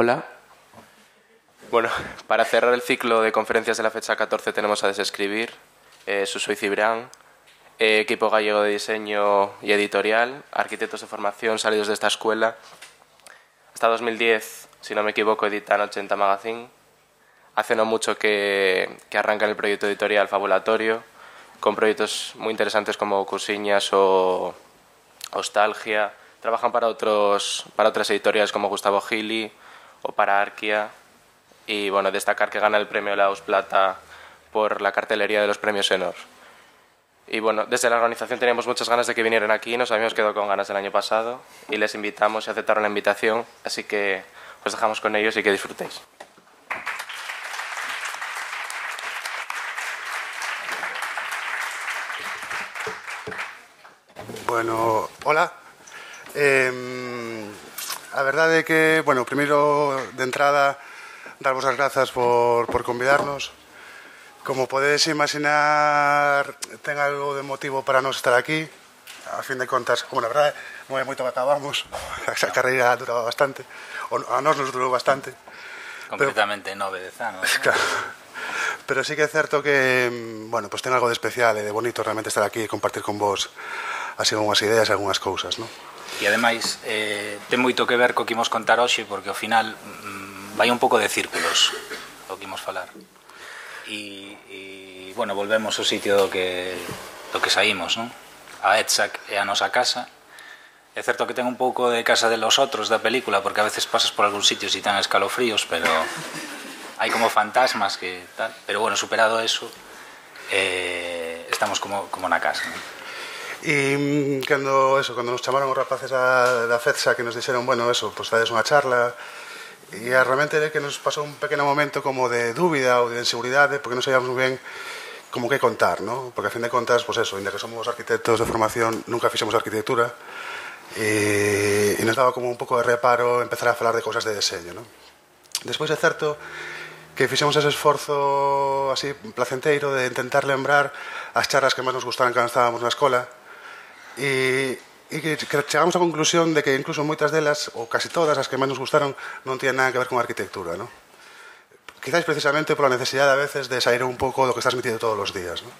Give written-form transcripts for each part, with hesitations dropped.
Hola. Bueno, para cerrar el ciclo de conferencias de la fecha 14 tenemos a Desescribir, Suso y Cibrán, equipo gallego de diseño y editorial, arquitectos de formación salidos de esta escuela. Hasta 2010, si no me equivoco, editan 80 Magazine. Hace no mucho que arrancan el proyecto editorial Fabulatorio, con proyectos muy interesantes como Cusiñas o Nostalgia. Trabajan para otras editoriales como Gustavo Gili o para Arquia. Y bueno, destacar que gana el premio Laus Plata por la cartelería de los premios Enor. Y bueno, desde la organización teníamos muchas ganas de que vinieran aquí, nos habíamos quedado con ganas el año pasado y les invitamos y aceptaron la invitación, así que os dejamos con ellos y que disfrutéis. Bueno, hola. A verdade é que, bueno, primeiro de entrada darvos as grazas por convidarnos. Como podedes imaginar, ten algo de motivo para nos estar aquí. A fin de contas, como na verdade non é moito que acabamos, a carreira duraba bastante, a nós nos durou bastante. Completamente 9-10 anos. Claro. Pero sí que é certo que, bueno, pues ten algo de especial e de bonito realmente estar aquí e compartir con vos así algunhas ideas e algunhas cousas, non? E ademais ten moito que ver co que imos contar hoxe, porque ao final vai un pouco de círculos o que imos falar. E bueno, volvemos ao sitio do que saímos, non? A ETSAC é a nosa casa. É certo que ten un pouco de Casa de los Otros da película, porque a veces pasas por algún sitio e ten escalofríos, pero hai como fantasmas que tal. Pero bueno, superado eso, estamos como na casa, non? E cando nos chamaron os rapaces da FETSA que nos dixeron, bueno, eso, pues dades unha charla, e realmente é que nos pasou un pequeno momento como de dúbida ou de inseguridade, porque non sabíamos moi ben como que contar, ¿no? Porque a fin de contas, pues eso, ainda que somos arquitectos de formación, nunca fixemos arquitectura, e nos daba como un pouco de reparo empezar a falar de cousas de deseño, ¿no? Despois é certo que fixemos ese esforzo así placenteiro de intentar lembrar as charlas que máis nos gustaban cando estábamos na escola, e que chegamos á conclusión de que incluso moitas delas, ou casi todas as que máis nos gustaron, non tienen nada que ver con a arquitectura, ¿no? Quizás precisamente pola necesidade a veces de sair un pouco do que estás metido todos os días, ¿no?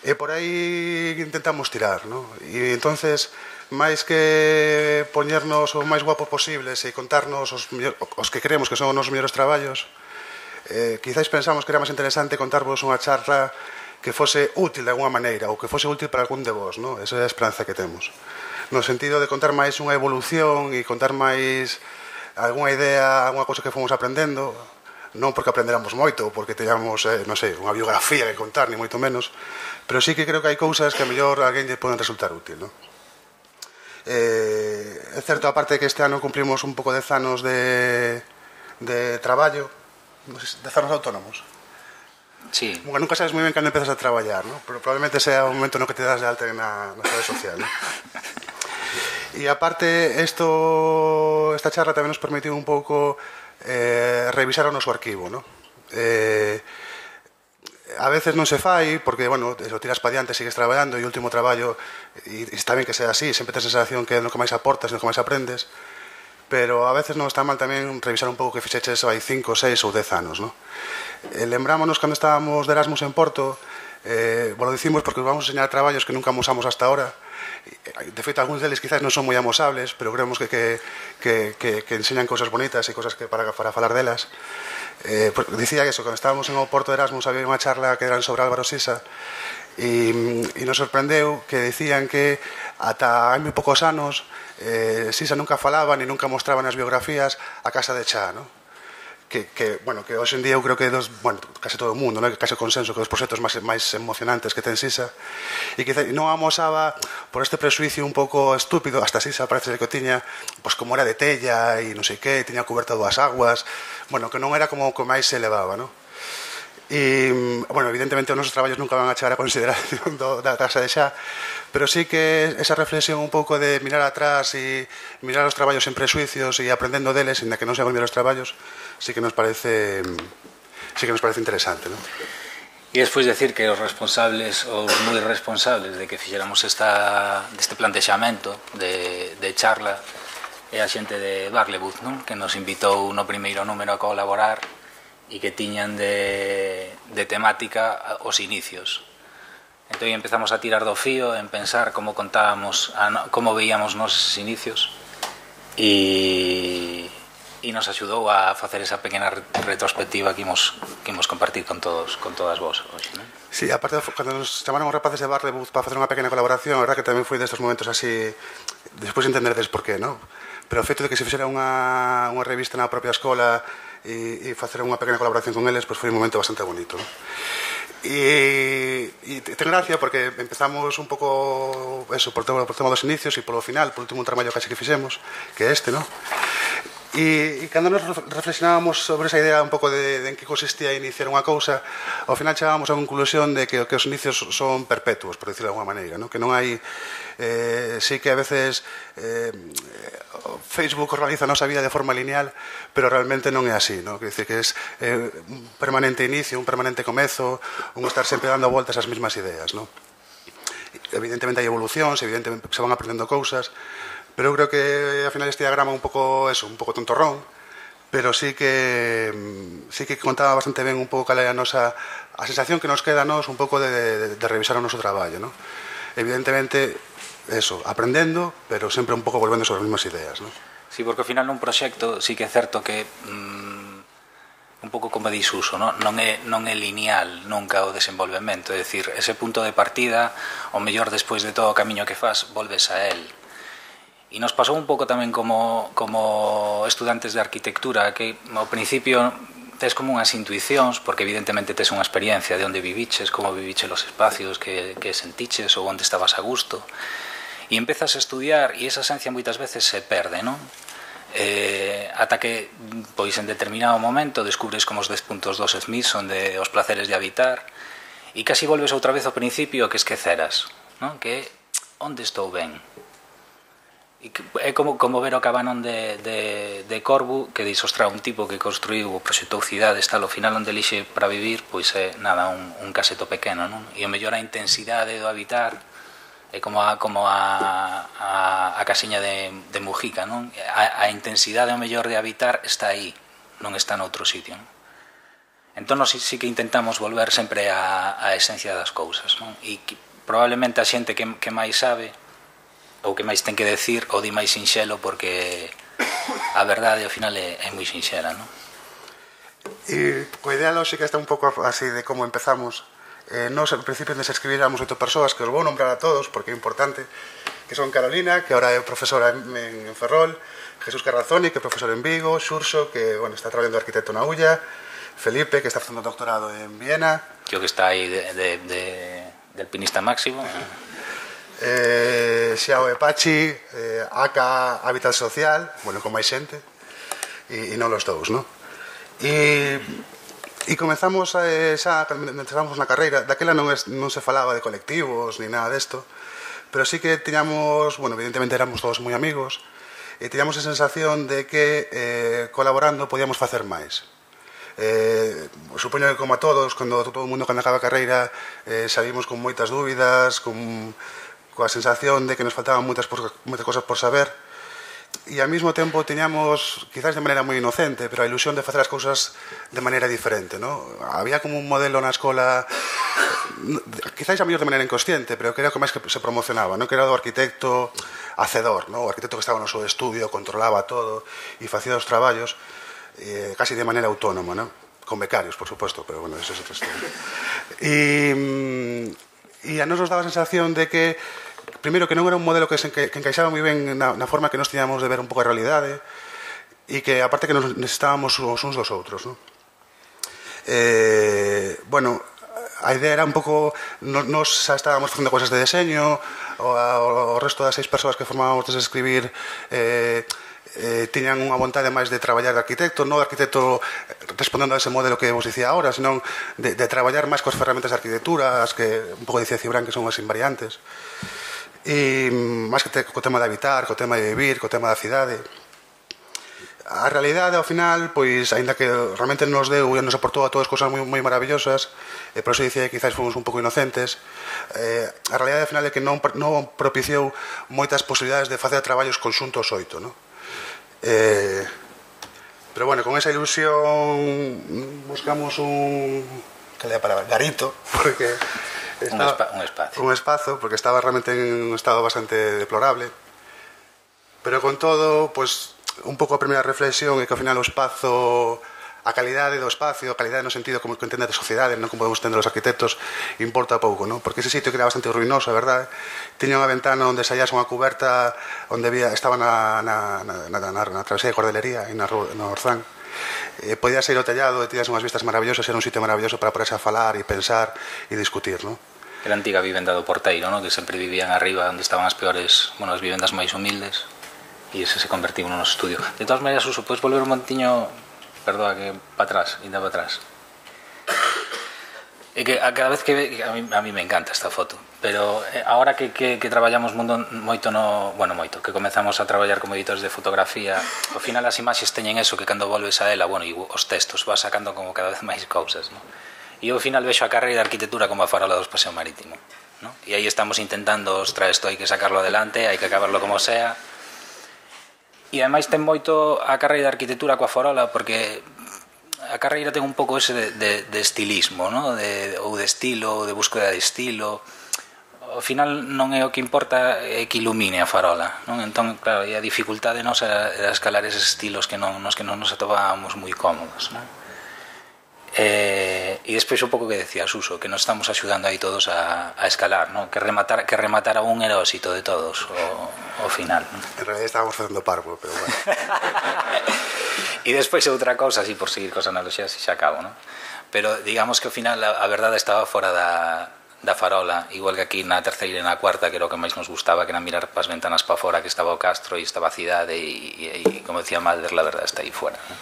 E por aí intentamos tirar, ¿no? E entonces, máis que poñernos o máis guapos posibles e contarnos os que creemos que son os nosos mellores traballos, quizás pensamos que era máis interesante contarvos unha charla que fose útil de alguna maneira ou que fose útil para algún de vos, ¿no? Esa é a esperanza que temos, no sentido de contar máis unha evolución e contar máis algunha idea, algunha cousa que fomos aprendendo, non porque aprenderamos moito ou porque teñamos, non sei, unha biografía que contar, ni moito menos, pero sí que creo que hai cousas que a mellor a alguén lle poden resultar útil, ¿no? É certo, aparte que este ano cumplimos un pouco 10 anos de traballo, 10 anos autónomos. Sí. Bueno, nunca sabes moi ben cando empezas a traballar, ¿no? Pero probablemente sea o momento no que te das de alta na rede social, ¿no? E aparte, esta charla tamén nos permitiu un pouco revisar o noso arquivo, ¿no? A veces non se fai, porque, bueno, eso tiras pa diante, sigues traballando, e o último traballo, e está ben que sea así, sempre tens a sensación que é no que máis aportas, no que máis aprendes, pero a veces non está mal tamén revisar un pouco que fixeches hai 5, 6 ou 10 anos, ¿no? Lembrámonos cando estábamos de Erasmus en Porto, lo dicimos porque vamos a enseñar traballos que nunca amosamos hasta ahora. De feito, algúns deles quizás non son moi amosables, pero creemos que enseñan cousas bonitas e cousas que para falar delas. Dicía que eso, cando estábamos en o Porto de Erasmus había unha charla que eran sobre Álvaro Sisa e nos sorprendeu que decían que ata hai moi poucos anos Sisa nunca falaba ni nunca mostraba nas biografías a casa de Chá, ¿no? Bueno, que hoxe en día eu creo que case todo o mundo, ¿no? Case consenso que os proxectos máis emocionantes que ten Sisa, e que non amosaba por este presuicio un pouco estúpido, hasta Sisa parece que o tiña, pues como era de tella e non sei que, tiña coberta dúas aguas, bueno, que non era como o que máis se elevaba, ¿no? E, bueno, evidentemente os nosos traballos nunca van a chegar a consideración da casa de Xa, pero sí que esa reflexión un pouco de mirar atrás e mirar os traballos en presuicios e aprendendo deles, inda que non sean os mellores traballos, sí que nos parece interesante, ¿no? E despois decir que os responsables, os moi responsables de que fixéramos deste plantexamento de charla, é a xente de Barlebuz, non? Que nos invitou no primeiro número a colaborar e que tiñan de temática os inicios. Entón empezamos a tirar do fío en pensar como contábamos, como veíamos nos eses inicios e nos axudou a facer esa pequena retrospectiva que imos compartir con todas vos hoxe, non? Sí, aparte, cando nos chamaron os rapaces de Barlebuz para facer unha pequena colaboración, a verdad que tamén foi destes momentos así, despois entenderdes por qué, non? Pero o feito de que se fixera unha revista na propia escola e facer unha pequena colaboración con eles, pois foi un momento bastante bonito, non? E ten gracia porque empezamos un pouco eso, por tema dos inicios e polo final, por último traballo que fixemos, que é este, non? E cando nos reflexionábamos sobre esa idea un pouco de en que consistía iniciar unha cousa, ao final chegábamos á conclusión de que os inicios son perpetuos, por decirlo de alguma maneira, non? Que non hai sí que a veces Facebook organiza a nosa vida de forma lineal, pero realmente non é así, non? Quer dizer que é un permanente inicio, un permanente comezo, un estar sempre dando voltas ás mesmas ideas, non? Evidentemente hai evolucións, evidentemente se van aprendendo cousas, pero eu creo que ao final este diagrama un pouco eso, un pouco tontorrón, pero sí que contaba bastante ben un pouco cal é a sensación que nos queda a nos un pouco de revisar o noso traballo, non? Evidentemente, eso, aprendendo, pero sempre un pouco volvendo sobre as mesmas ideas, non? Sí, porque ao final nun proxecto sí que é certo que un pouco como disuso, non é lineal nunca o desenvolvemento, é dicir, ese punto de partida, o mellor despois de todo o camiño que faz, volves a él. E nos pasou un pouco tamén como estudantes de arquitectura, que ao principio tes como unhas intuicións, porque evidentemente tes unha experiencia de onde viviches, como viviches os espacios que sentiches ou onde estabas a gusto, e empezas a estudiar e esa esencia moitas veces se perde, non? Ata que, pois, en determinado momento descubres como os 10 puntos dos Smith son de os placeres de habitar e casi volves outra vez ao principio que esqueceras, non? Que é onde estou ben. É como ver o cabanón de Corbu, que dis, ostra, un tipo que construiu o proxectou cidades, tal, ao final onde elixe para vivir, pois é nada, un caseto pequeno, non? E o mellor a intensidade do habitar é como a casiña de Mujica, non? A intensidade o mellor de habitar está aí, non está noutro sitio, non? Entón, nós sí que intentamos volver sempre á esencia das cousas, non? E probablemente a xente que máis sabe ou que máis ten que decir o di máis sinxelo, porque a verdade ao final é moi sinxera, non? E coa idea lógica está un pouco así de como empezamos. Nos al principio nos escribíramos 8 persoas que os vou nombrar a todos porque é importante, que son Carolina, que ahora é profesora en Ferrol, Jesús Carrazoni, que é profesor en Vigo, Xurxo, que está traballando de arquitecto na Ulla, Felipe, que está facendo doctorado en Viena, que o que está aí de alpinista máximo, Xiao Epachi, Aka Hábitat Social, bueno, con máis xente, e non los dous, non? E comenzamos xa, cando entramos na carreira, daquela non se falaba de colectivos ni nada desto, pero sí que tiñamos, bueno, evidentemente éramos todos moi amigos, e tiñamos a sensación de que colaborando podíamos facer máis. Supoño que como a todos, cando todo o mundo cando acaba a carreira salimos con moitas dúbidas, coa sensación de que nos faltaban moitas cosas por saber, e ao mesmo tempo teñamos, quizás de maneira moi inocente, pero a ilusión de facer as cousas de maneira diferente, non? Había como un modelo na escola, quizás a mellor de maneira inconsciente, pero que era o que máis que se promocionaba, non? Que era o arquitecto hacedor, non? O arquitecto que estaba no seu estudio, controlaba todo e facía os traballos casi de maneira autónoma, non? Con becarios, por suposto, pero bueno, eso é outra historia. E a nos daba a sensación de que primeiro que non era un modelo que encaixaba moi ben na forma que nos tiñamos de ver un pouco a realidade e que aparte que nos necesitábamos os uns dos outros, non? Bueno, a idea era un pouco, nos xa estábamos facendo cousas de deseño, o resto das 6 persoas que formábamos de escribir tiñan unha vontade máis de traballar de arquitecto, non de arquitecto respondendo a ese modelo que vos dicía agora, senón de traballar máis coas ferramentas de arquitectura, as que un pouco dicía Cibrán que son as invariantes, e máis que co tema de habitar, co tema de vivir, co tema da cidade. A realidade, ao final, pois, aínda que realmente nos deu e nos aportou a todas cousas moi maravillosas, e por eso dicía que quizás fomos un pouco inocentes, a realidade, ao final, é que non propiciou moitas posibilidades de facer traballos conxuntos 8, non? Pero bueno, con esa ilusión buscamos un... ¿qué le da palabra? Garito, porque... un espacio, porque estaba realmente en un estado bastante deplorable. Pero con todo, pues, un pouco a primeira reflexión é que ao final o espazo, a calidade do espacio, a calidade no sentido como que entender a sociedade, non como podemos entender os arquitectos, importa pouco, non? Porque ese sitio que era bastante ruinoso, a verdade, tiña unha ventana onde saías unha cuberta onde estaba na travesía de Cordelería e no Orzán. Podías ir ao tellado e tiñas unhas vistas maravillosas, era un sitio maravilloso para ponerse a falar e pensar e discutir, non? Era a antiga vivenda do Porteiro, non? Que sempre vivían arriba onde estaban as peores, bueno, as vivendas máis humildes, e ese se convertiu no noso estudio. De todas maneiras, Uso, podes volver un montiño, perdoa, que para atrás, ainda para atrás. É que a cada vez que a mí me encanta esta foto, pero ahora que traballamos moito que comezamos a traballar como editores de fotografía, ao final as imaxes teñen eso que cando volves a ela, bueno, e os textos vas sacando como cada vez máis cousas, non? E ao final vexo a carreira de arquitectura como a farola dos Paseo Marítimo, non? E aí estamos intentando, ostras, isto hai que sacarlo adelante, hai que acabarlo como sea. E ademais ten moito a carreira de arquitectura coa farola, porque a carreira ten un pouco ese de estilismo, non? Ou de estilo, ou de búsqueda de estilo. Ao final non é o que importa, é que ilumine a farola, non? Entón, claro, e a dificultade nosa era escalar eses estilos nos que non nos atopábamos moi cómodos, non? E despois un pouco que decía Suso, que nos estamos axudando aí todos a escalar, non? Que rematar a un era o éxito de todos ao final, non? En realidad estábamos facendo parvo, pero bueno. E despois outra cousa, así por seguir cos analogías e xa acabo, non? Pero digamos que ao final a verdade estaba fora da farola, igual que aquí na terceira e na cuarta, que era o que máis nos gustaba, que era mirar pas ventanas pa fora, que estaba o Castro e estaba a cidade e como decía Malder, la verdade está aí fora, non?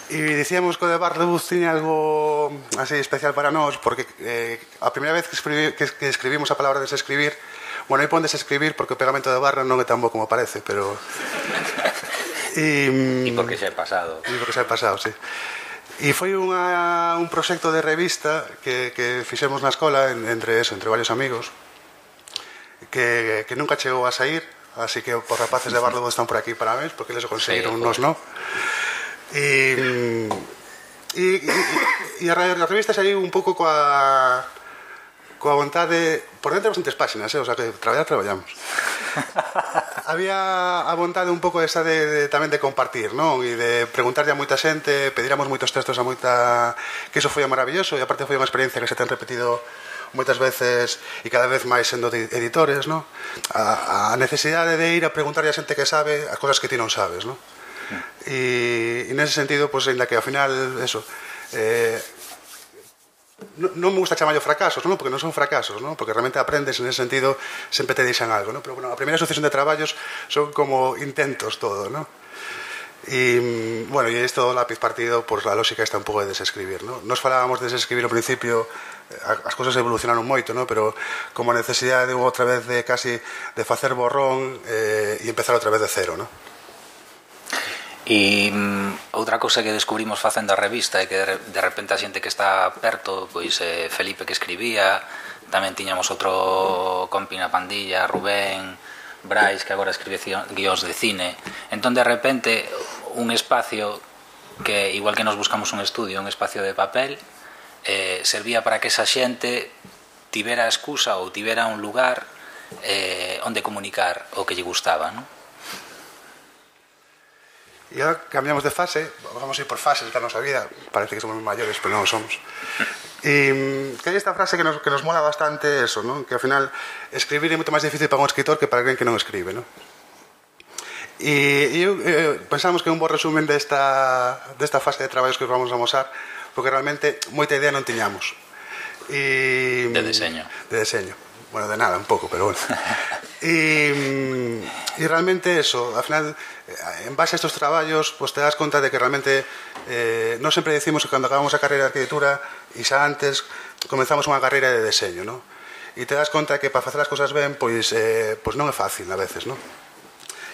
E dicíamos que o de Bar de Buz tiña algo así especial para nós, porque a primeira vez que escribimos a palabra desescribir, bueno, aí pon desescribir porque o pegamento de barra non é tan bo como parece, pero... E porque xa é pasado. E porque xa é pasado, sí. E foi un proxecto de revista que fixemos na escola entre varios amigos, que nunca chegou a sair, así que os rapaces de Bar de Buz están por aquí, parabéns, porque eles o conseguiron, nos non. E a revista saiu un pouco coa vontade, por dentro bastantes páxinas, o sea que traballamos. Había a vontade un pouco esa tamén de compartir, non? E de preguntarlle a moita xente, pediramos moitos textos a moita, que iso foi maravilloso, e aparte foi unha experiencia que se ten repetido moitas veces e cada vez máis sendo editores, non? A necesidade de ir a preguntarlle a xente que sabe as cosas que ti non sabes, non? E nese sentido, pues, ainda que ao final eso, non me gusta chamarlo fracasos, non? Porque non son fracasos, non? Porque realmente aprendes en ese sentido, sempre te deixan algo, non? Pero bueno, a primeira sucesión de traballos son como intentos todo, non? E bueno, e isto do lápiz partido, pues a lógica está un pouco de desescribir, non? Nos falábamos de desescribir ao principio, as cousas evolucionaron moito, non? Pero como a necesidade outra vez de casi de facer borrón e empezar outra vez de cero, non? E outra cousa que descubrimos facendo a revista é que de repente a xente que está perto, pois Felipe que escribía, tamén tiñamos outro compi na pandilla, Rubén, Brais, que agora escribe guións de cine. Entón de repente un espacio que igual que nos buscamos un estudio, un espacio de papel, servía para que esa xente tivera excusa ou tivera un lugar onde comunicar o que lle gustaba, non? E agora cambiamos de fase, vamos a ir por fases da nosa vida, parece que somos maiores, pero non o somos. E que hai esta frase que nos mola bastante eso, non? Que ao final escribir é moito máis difícil para un escritor que para alguén que non escribe, non? E pensamos que é un bo resumen desta fase de traballos que vamos a mostrar, porque realmente moita idea non tiñamos. De deseño. De deseño. Bueno, de nada, un pouco, pero bueno. E realmente eso, al final, en base a estos traballos, pues te das conta de que realmente non sempre decimos que cando acabamos a carreira de arquitectura e xa antes comenzamos unha carreira de deseño, non? E te das conta que para facer as cosas ben, pois non é fácil a veces, non?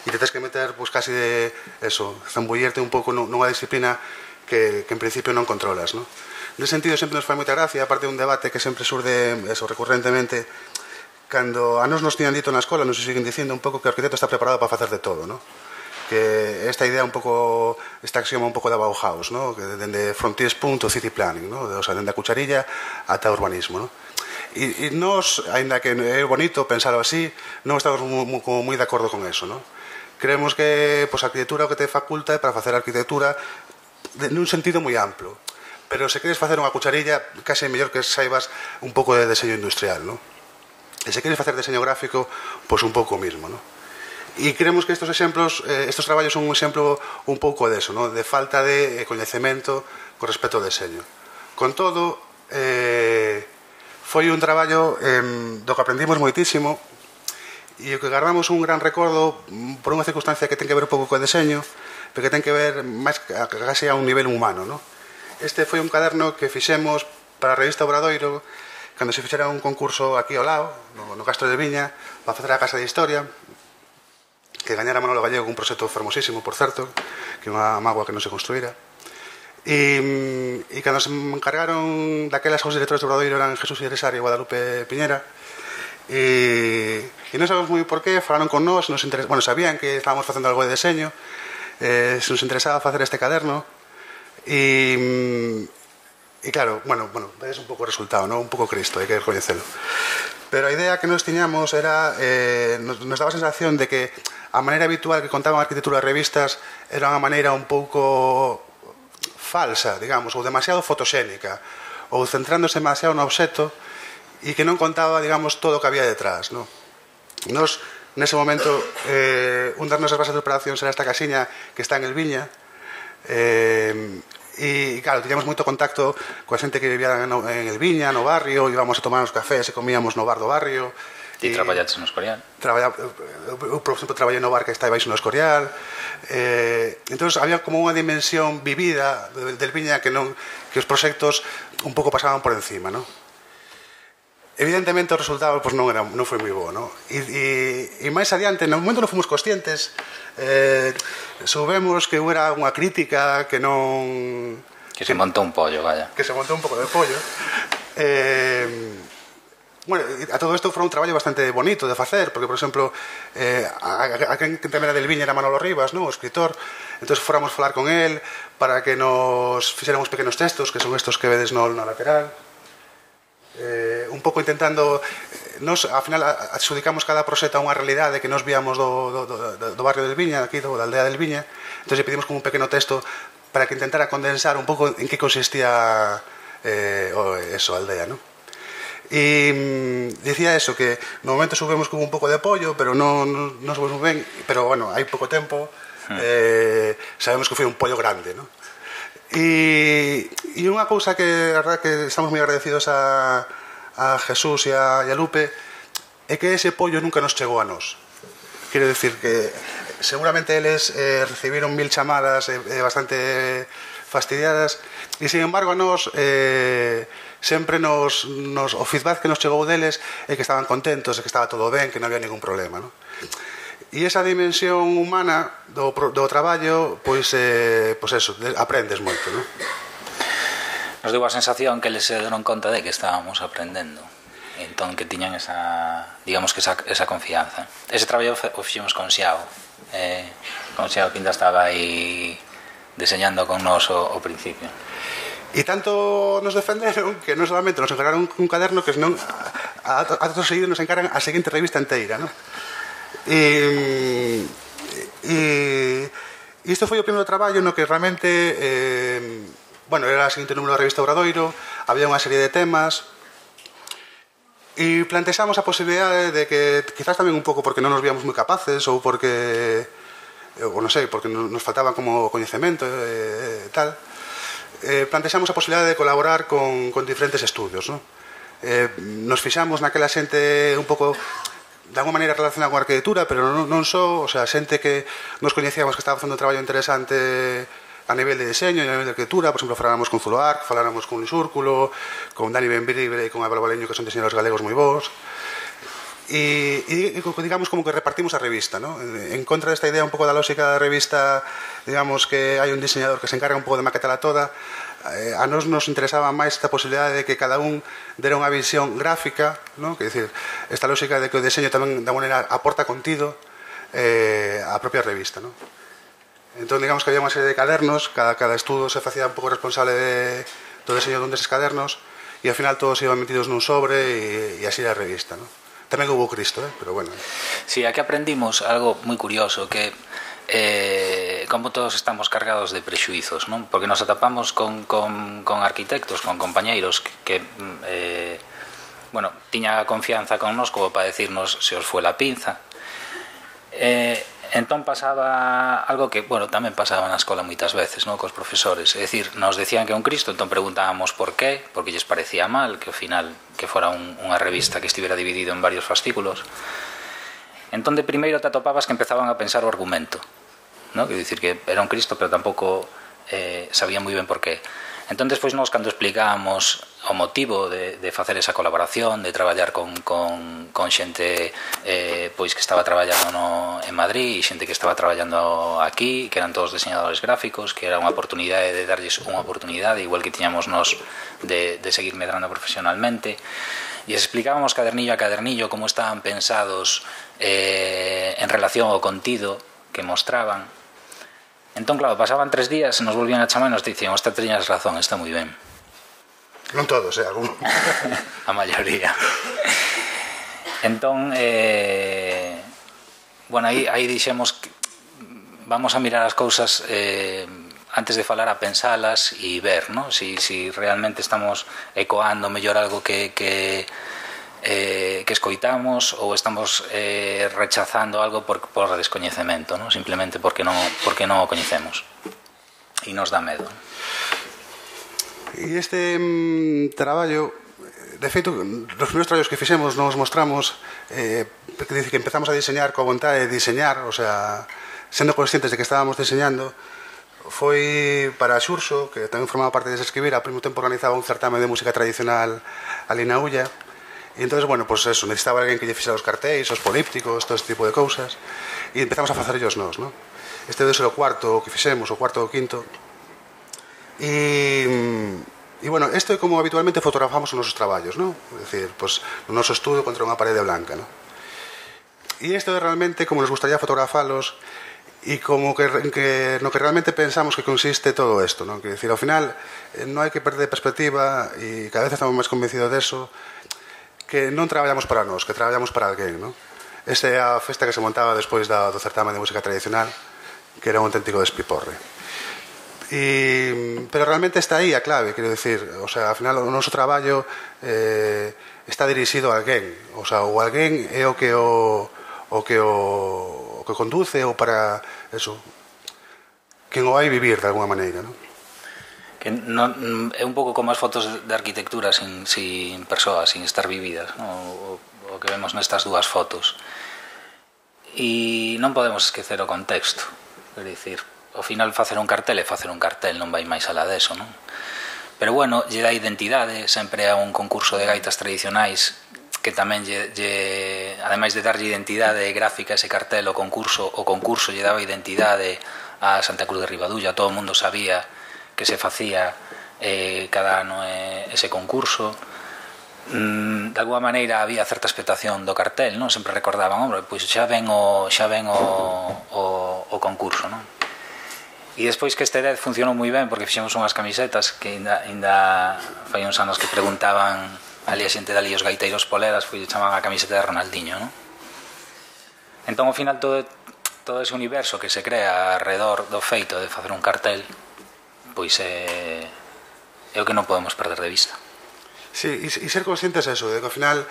E te tens que meter, pues casi de eso, zambullerte un pouco nunha disciplina que en principio non controlas, non? Nese sentido sempre nos fai moita gracia, aparte de un debate que sempre surde eso recurrentemente, cando a nos tiñan dito na escola, nos siguen dicindo un pouco que o arquitecto está preparado para facer de todo, ¿no? Que esta idea un pouco, esta axioma un pouco da Bauhaus, ¿no? Que dende frontieres.punto city planning, ¿no? O sea, dende a cucharilla ata urbanismo, ¿no? E nos, ainda que é bonito pensalo así, non estamos como moi de acordo con eso, ¿no? Creemos que pues, a arquitectura o que te faculta é para facer arquitectura nun sentido moi amplo, pero se queres facer unha cucharilla case é mellor que saibas un pouco de deseño industrial, ¿no? E se queres facer deseño gráfico, pois un pouco o mismo, ¿no? E creemos que estos exemplos, estos traballos son un exemplo un pouco deso, ¿no? De falta de coñecemento con respecto ao deseño. Con todo, foi un traballo do que aprendimos moitísimo e o que guardamos un gran recordo por unha circunstancia que ten que ver un pouco co deseño, pero que ten que ver máis casi a un nivel humano, ¿no? Este foi un caderno que fixemos para a revista Obradoiro cando se fixera un concurso aquí ao lado, no Castro de Viña, para facer a Casa de Historia, que gañara Manolo Gallego, un proxecto fermosísimo, por certo, que é unha mágoa que non se construíra. E cando se encargaron daquelas os directores de Obradoiro eran Jesús Iresari e Guadalupe Piñera, e non sabemos moi por qué, falaron con nós, bueno, sabían que estábamos facendo algo de deseño, se nos interesaba facer este caderno, e claro, bueno, é un pouco o resultado, ¿no? Un pouco Cristo, hai que recoñecelo. Pero a idea que nos tiñamos era, nos daba a sensación de que a maneira habitual que contaban a arquitectura de revistas era unha maneira un pouco falsa, digamos, ou demasiado fotoxénica, ou centrándose demasiado no obxecto e que non contaba, digamos, todo o que había detrás, ¿no? Nos, nese momento, un das nosas bases de operación era esta casiña que está en el Viña, e claro, tiñamos moito contacto coa xente que vivía en el Viña, no barrio, íbamos a tomar uns cafés e comíamos no bar do barrio. E traballaches no Escorial? Eu, por exemplo, traballei no bar que está baixo no Escorial. Entón, había como unha dimensión vivida del Viña que os proxectos un pouco pasaban por encima, ¿no? Evidentemente o resultado pues, non foi moi bo, ¿no? E máis adiante, no momento non fomos conscientes, soubemos que era unha crítica que non... Que se montou un pollo, vaya. Que se montou un pouco de pollo. Bueno, a todo isto foi un traballo bastante bonito de facer, porque, por exemplo, a quen tamén era del Viña era Manolo Rivas, ¿no? O escritor. Entón, fóramos falar con él para que nos fixéramos pequenos textos, que son estos que vedes no lateral. Un pouco intentando nos, ao final adxudicamos cada proxecto a unha realidade que nos víamos do barrio del Viña, aquí da aldea del Viña. Entón lle pedimos como un pequeno texto para que intentara condensar un pouco en que consistía eso, a aldea, ¿no? E dicía eso, que no momento subimos como un pouco de apoio, pero non subimos moi ben, pero bueno, hai pouco tempo, sabemos que foi un pollo grande, ¿no? E unha cousa que a verdad que estamos moi agradecidos a Jesús e a Lupe é que ese pollo nunca nos chegou a nós. Quero decir que seguramente eles recibiron 1000 chamadas bastante fastidiadas e sin embargo a nós sempre o feedback que nos chegou deles é que estaban contentos, é que estaba todo ben, que non había ningún problema, ¿no? E esa dimensión humana do traballo, pois eso, aprendes moito, non? Nos deu a sensación que eles se deron conta de que estábamos aprendendo. Entón que tiñan esa, digamos que esa confianza. Ese traballo o fixemos con Xiao. Con Xiao Pinta estaba aí deseñando con nos o principio. E tanto nos defenderon que non solamente nos encargaron un caderno, que senón a todos seguidos nos encargan a seguinte revista inteira, non? E isto foi o primeiro traballo no que realmente bueno, era o seguinte número da revista Obradoiro, había unha serie de temas e plantexamos a posibilidade de que quizás tamén un pouco porque non nos víamos moi capaces ou porque non sei, porque nos faltaba como coñecemento e tal, plantexamos a posibilidade de colaborar con diferentes estudios, non? Nos fixamos naquela xente un pouco de alguma maneira relacionada con a arquitectura, pero non só, o sea, xente que nos coñecíamos que estaba facendo un traballo interesante a nivel de diseño e a nivel de arquitectura. Por exemplo, faláramos con Zuloarc, faláramos con Unisúrculo, con Dani Benviribre e con Álvaro Baleño, que son diseñadores galegos moi bons. e digamos como que repartimos a revista, ¿no? En contra desta idea un pouco da lógica da revista, digamos que hai un diseñador que se encarga un pouco de maquetala toda, a nós nos interesaba máis esta posibilidade de que cada un dera unha visión gráfica, ¿no? Que decir, esta lógica de que o diseño tamén da maneira aporta contido á propia revista, ¿no? Entón, digamos que había unha serie de cadernos, cada estudo se facía un pouco responsable do diseño dun deses cadernos, e ao final todos iban metidos nun sobre e así era a revista, ¿no? Tamén hubo Cristo, pero bueno. Sí, aquí aprendimos algo moi curioso, que como todos estamos cargados de prexuizos, non? Porque nos atopamos con arquitectos, con compañeiros que bueno, tiña confianza connosco para decirnos se os fue la pinza. Entón pasaba algo que, bueno, tamén pasaba na escola moitas veces, non? Cos profesores, é dicir, nos decían que un Cristo, entón preguntábamos por qué, porque lles parecía mal que ao final que fora unha revista que estivera dividido en varios fascículos. Entón de primeiro te atopabas que empezaban a pensar o argumento, non? Que dicir que era un Cristo, pero tampouco sabían moi ben por qué. Entón, despois, nós, cando explicábamos o motivo de facer esa colaboración, de traballar con xente pois que estaba traballando en Madrid e xente que estaba traballando aquí, que eran todos diseñadores gráficos, que era unha oportunidade de darlles unha oportunidade, igual que tiñamos nós de seguir medrando profesionalmente, e explicábamos cadernillo a cadernillo como estaban pensados en relación ao contido que mostraban. Entón, claro, pasaban 3 días e nos volvían a chamar e nos dicían: "Esta teñas razón, está moi ben." Non todos, algún. A maioría. Entón, bueno, aí dixemos que vamos a mirar as cousas antes de falar, a pensalas e ver, ¿no? Si realmente estamos ecoando mellor algo que escoitamos ou estamos rechazando algo por descoñecemento, ¿no? Simplemente porque non o coñecemos e nos dá medo. E este traballo, de feito, nos primeiros traballos que fixemos nos mostramos que empezamos a diseñar coa vontade de diseñar, o sea, sendo conscientes de que estábamos diseñando. Foi para Xurxo, que tamén formaba parte de Escribir, ao mesmo tempo organizaba un certame de música tradicional ali na Ulla. E entón, bueno, pues eso, necesitaba alguén que lle fixera os cartéis, os polípticos, todo este tipo de cousas, e empezamos a facer ellos nós, ¿no? Este debe ser o cuarto que fixemos, o cuarto ou quinto. E bueno, isto é como habitualmente fotografamos os nosos traballos, ¿no? É dicir, pues, no noso estudio contra unha parede blanca, ¿no? E isto é realmente como nos gustaría fotografalos e como no que realmente pensamos que consiste todo isto, ¿no? Que decir, ao final non hai que perder perspectiva e cada vez estamos máis convencidos deso, que non traballamos para nós, que traballamos para alguén, ¿no? Esta é a festa que se montaba despois do certame de música tradicional, que era un auténtico despiporre. Pero realmente está aí a clave, quero dicir, o sea, ao final o noso traballo está dirixido a alguén, o sea, o alguén é o que conduce ou para eso, quen o vai vivir de alguma maneira, ¿no? Que non, é un pouco como as fotos de arquitectura sin persoas, sin estar vividas, ¿no? O que vemos nestas dúas fotos. E non podemos esquecer o contexto, quer dicir, ao final facer un cartel é facer un cartel, non vai máis alá deso, non? Pero bueno, lle dá identidade, sempre a un concurso de gaitas tradicionais que tamén ademais de darlle identidade gráfica a ese cartel, o concurso lle daba identidade a Santa Cruz de Ribadulla, todo o mundo sabía que se facía cada ano ese concurso. De alguma maneira había certa expectación do cartel, non? Sempre recordaban, hombre, pois xa ven o concurso, non? E despois que este 10 funcionou moi ben, porque fixemos unhas camisetas que ainda fai uns anos que preguntaban ali a xente dali os gaiteiros poleras, pois chamaban a camiseta de Ronaldinho, non? Entón, ao final, todo ese universo que se crea alrededor do feito de facer un cartel, pois é o que non podemos perder de vista. Sí, e ser conscientes eso, de que ao final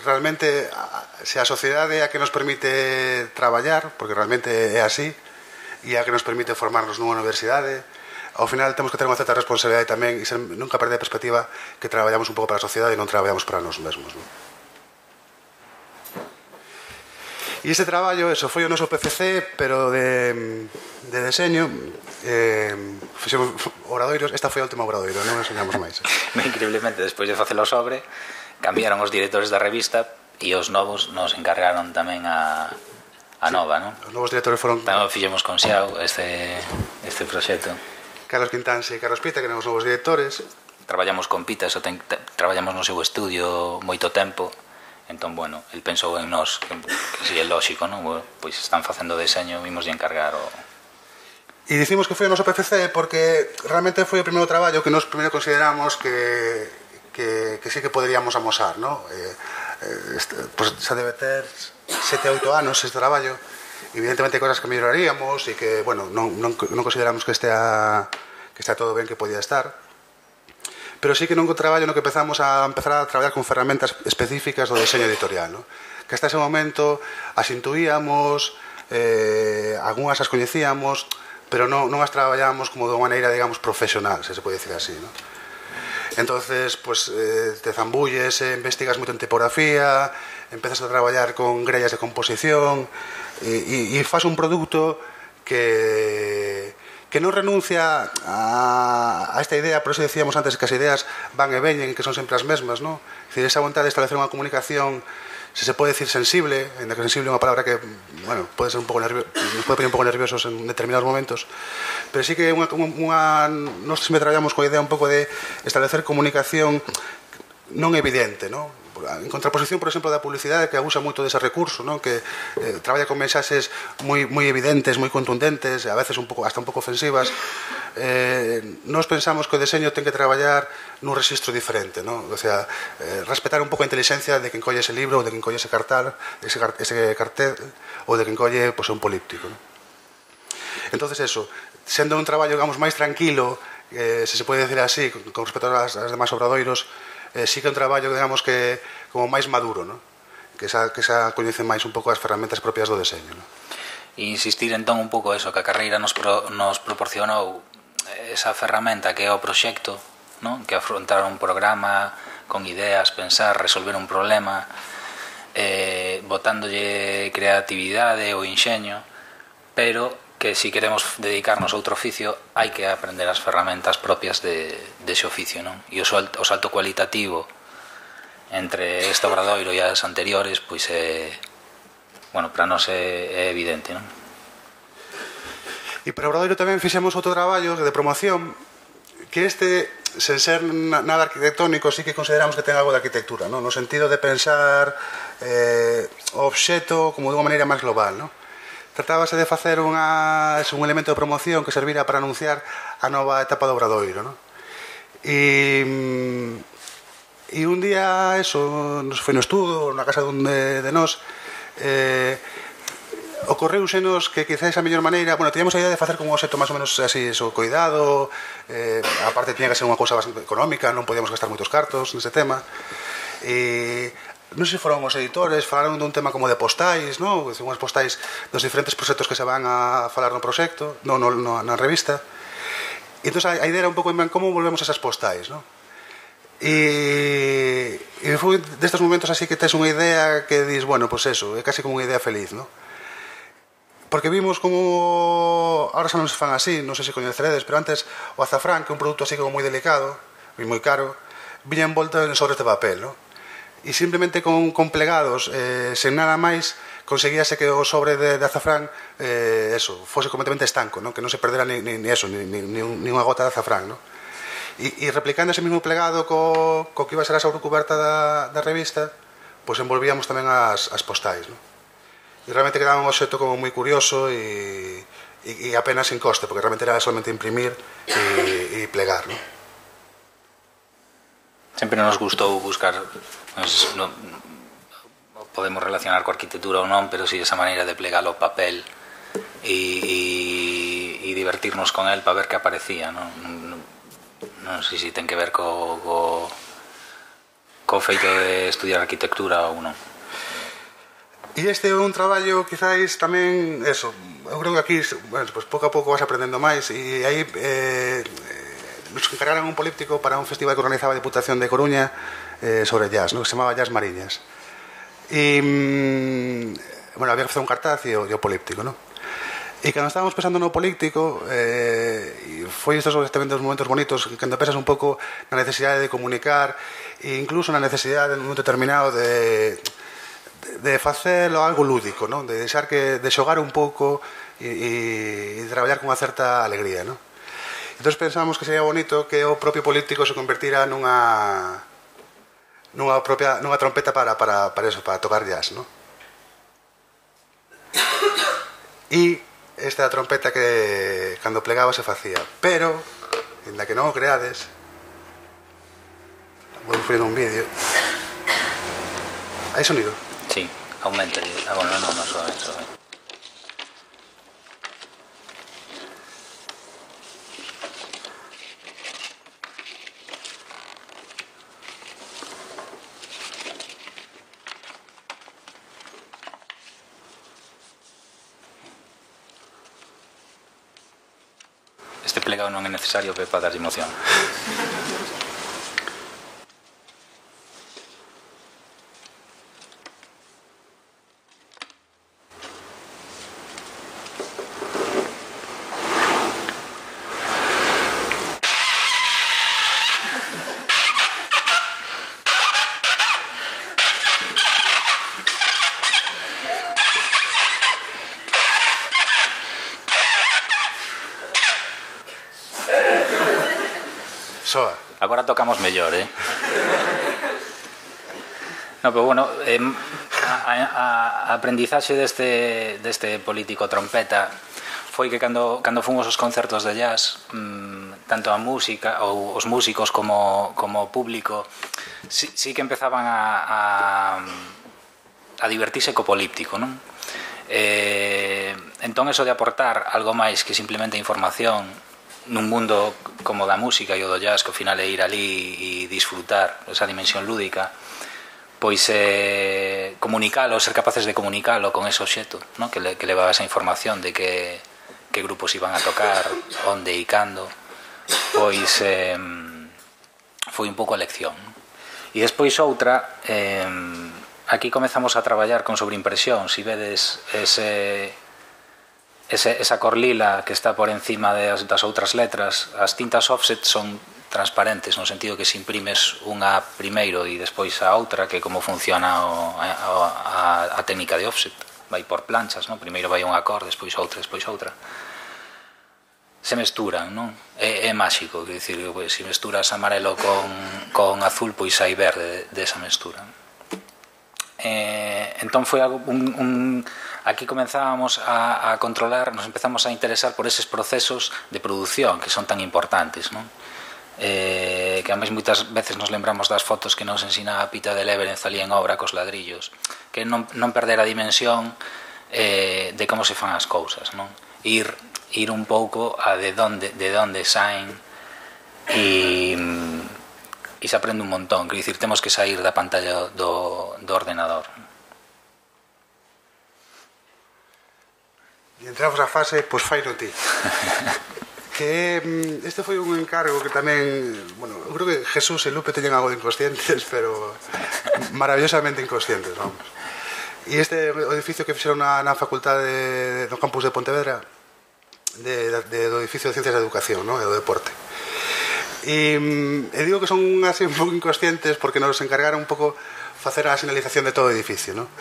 realmente se a sociedade é a que nos permite traballar, porque realmente é así, e a que nos permite formarnos nunha universidade, ao final temos que ter unha certa responsabilidade tamén e nunca perder a perspectiva que traballamos un pouco para a sociedade e non traballamos para nós mesmos, non? E este traballo, eso, foi o noso PCC, pero de deseño. Fixemos obradoiros, esta foi a última obradoiro, non enseñamos máis. Increíblemente, despois de facelo sobre, cambiaron os directores da revista E os novos nos encargaron tamén a nova, non? Os novos directores foron Tamén fixemos con Xiao este proxecto. Carlos Quintáns e Carlos Pita, que eran os novos directores. Traballamos con Pita, traballamos no seu estudio moito tempo. Entón, bueno, el pensou en nós, que si é lógico, non? Pois están facendo deseño, vimos de encargar o... E dicimos que foi o noso PFC porque realmente foi o primeiro traballo que nos primeiro consideramos que sí que poderíamos amosar, non? Pues xa debe ter 7 ou 8 anos este traballo. Evidentemente hai cosas que melloraríamos e que, bueno, non consideramos que estea todo ben que podía estar. Pero sí que non traballo no que empezar a traballar con ferramentas específicas do deseño editorial, ¿no? Que hasta ese momento as intuíamos, algunhas as coñecíamos, pero non as traballábamos como de unha maneira, digamos, profesional, se pode dicir así, ¿no? Entonces, pues, te zambulles, investigas moito en tipografía, empezas a traballar con grellas de composición e faz un produto que non renuncia a esta idea, por eso decíamos antes que as ideas van e veñen, que son sempre as mesmas, ¿no? Es decir, esa vontade de establecer unha comunicación, se pode decir sensible, en que sensible é unha palabra que, bueno, pode ser un pouco nos pode poner un pouco nerviosos en determinados momentos, pero sí que nós sempre traballamos coa idea un pouco de establecer comunicación non evidente, ¿no? En contraposición, por exemplo, da publicidade, que abusa moito dese recurso, ¿no? Que traballa con mensaxes moi evidentes, moi contundentes, a veces hasta un pouco ofensivas. Nós pensamos que o deseño ten que traballar nun registro diferente, ¿no? O sea, respetar un pouco a inteligencia de quen colle ese libro, ou de quen colle ese cartel, ou de quen colle, pues, un políptico, ¿no? Entonces, eso, sendo un traballo, digamos, máis tranquilo, se pode decir así, con respecto ás demais obradoiros, sí que é un traballo, digamos, que como máis maduro, ¿no? Que xa coñece máis un pouco as ferramentas propias do deseño, ¿no? E insistir entón un pouco eso, que a carreira nos proporcionou esa ferramenta que é o proxecto, ¿no? Que afrontar un programa con ideas, pensar, resolver un problema, botándolle creatividade ou inxeño, pero que si queremos dedicarnos a outro oficio hai que aprender as ferramentas propias dese oficio, non? E o salto cualitativo entre este obradoiro e as anteriores, pois bueno, para nós é evidente, non? E para o obradoiro tamén fixemos outro traballo de promoción, que sen ser nada arquitectónico, sí que consideramos que ten algo de arquitectura, non? No sentido de pensar o obxeto como de unha maneira máis global, non? Tratábase de facer un elemento de promoción que servira para anunciar a nova etapa do obradoiro, ¿no? E un día, nos foi no estudo, na casa de nós, ocorreusenos que quizás a mellor maneira, bueno, teníamos a idea de facer como un obxecto máis ou menos así, cuidado, aparte tiña que ser unha cousa bastante económica, non podíamos gastar moitos cartos nese tema, e non sei se foron os editores, falaron dun tema como de postais, non? Unhas postais dos diferentes proxectos que se van a falar no proxecto, na revista. E entón a idea era un pouco en como volvemos a esas postais, non? E foi destes momentos así que tes unha idea que dis, bueno, pois eso, é casi como unha idea feliz, non? Porque vimos como, ahora xa non se fan así, non sei se coñeceredes, pero antes o azafrán, que é un produto así como moi delicado e moi caro, viña envolto en sobres de papel, non? E simplemente con plegados, sen nada máis, conseguíase que o sobre de azafrán fose completamente estanco, ¿no? Que non se perdera ni unha gota de azafrán, ¿no? E replicando ese mismo plegado co que iba a ser a sobrecuberta da revista, pois envolvíamos tamén as postais, ¿no? E realmente quedaba un obxecto como moi curioso e apenas sin coste, porque realmente era solamente imprimir e plegar, ¿no? Sempre nos gustou buscar, non podemos relacionar co arquitectura ou non, pero si esa maneira de plegar o papel e divertirnos con el para ver que aparecía, non sei se ten que ver co feito de estudiar arquitectura ou non. E este é un traballo quizáis tamén, eu creo que aquí, bueno, pues pouco a pouco vas aprendendo máis, e aí nos encargaron un políptico para un festival que organizaba a Diputación de Coruña sobre jazz, ¿no? Que se chamaba Jazz Mariñas. E, bueno, había que facer un cartaz e o políptico, ¿no? E cando estábamos pensando no políptico, foi estes tamén dos momentos bonitos, cando pensas un pouco na necesidade de comunicar e incluso na necesidade en un momento determinado de de facelo algo lúdico, non? De deixar de xogar un pouco e traballar con unha certa alegría, non? Entón pensamos que sería bonito que o propio político se convertira nunha trompeta para eso, para tocar jazz, non? E esta trompeta que cando plegaba se facía, pero en la que non o creades, vou poner un vídeo. Hai sonido? Sí, aumenta. Bueno, no, suave. Este plegado non é necesario para dar emoción. Soa. Agora tocamos mellor, No, pero bueno, a aprendizaxe deste político trompeta foi que cando fomos aos concertos de jazz, tanto a música ou os músicos como o público sí que empezaban a divertirse co políptico, non? Entón eso de aportar algo máis que simplemente información nun mundo como da música e o do jazz, que ao final é ir ali e disfrutar esa dimensión lúdica, pois comunicalo, ser capaces de comunicalo con ese obxecto, ¿no? que levaba esa información de que grupos iban a tocar, onde e cando, pois foi un pouco a lección. E despois outra, aquí comezamos a traballar con sobreimpresión. Si vedes esa cor lila que está por encima das outras letras, as tintas offset son transparentes, no sentido que se imprimes unha primeiro e despois a outra, que como funciona a técnica de offset, vai por planchas, non? Primeiro vai unha cor, despois outra, se mesturan, non? É máxico, quer dicir, se mesturas amarelo con azul, pois hai verde desa mestura. Entón foi algo aquí comenzábamos a controlar, nos empezamos a interesar por eses procesos de produción que son tan importantes, non? Que a máis moitas veces nos lembramos das fotos que nos ensina a Pita de Leverenz ali en obra cos ladrillos, que non perder a dimensión de como se fan as cousas, non? Ir un pouco a de onde saen e se aprende un montón, quer dicir, temos que sair da pantalla do ordenador. E entramos a fase, pois faino ti. Que este foi un encargo que tamén, bueno, eu creo que Jesús e Lupe teñen algo de inconscientes, pero maravillosamente inconscientes, vamos. E este edificio que fixeron na facultade do campus de Pontevedra, do edificio de Ciencias de Educación, non? E do Deporte. E digo que son así un pouco inconscientes porque nos encargaron un pouco facer a sinalización de todo o edificio, non?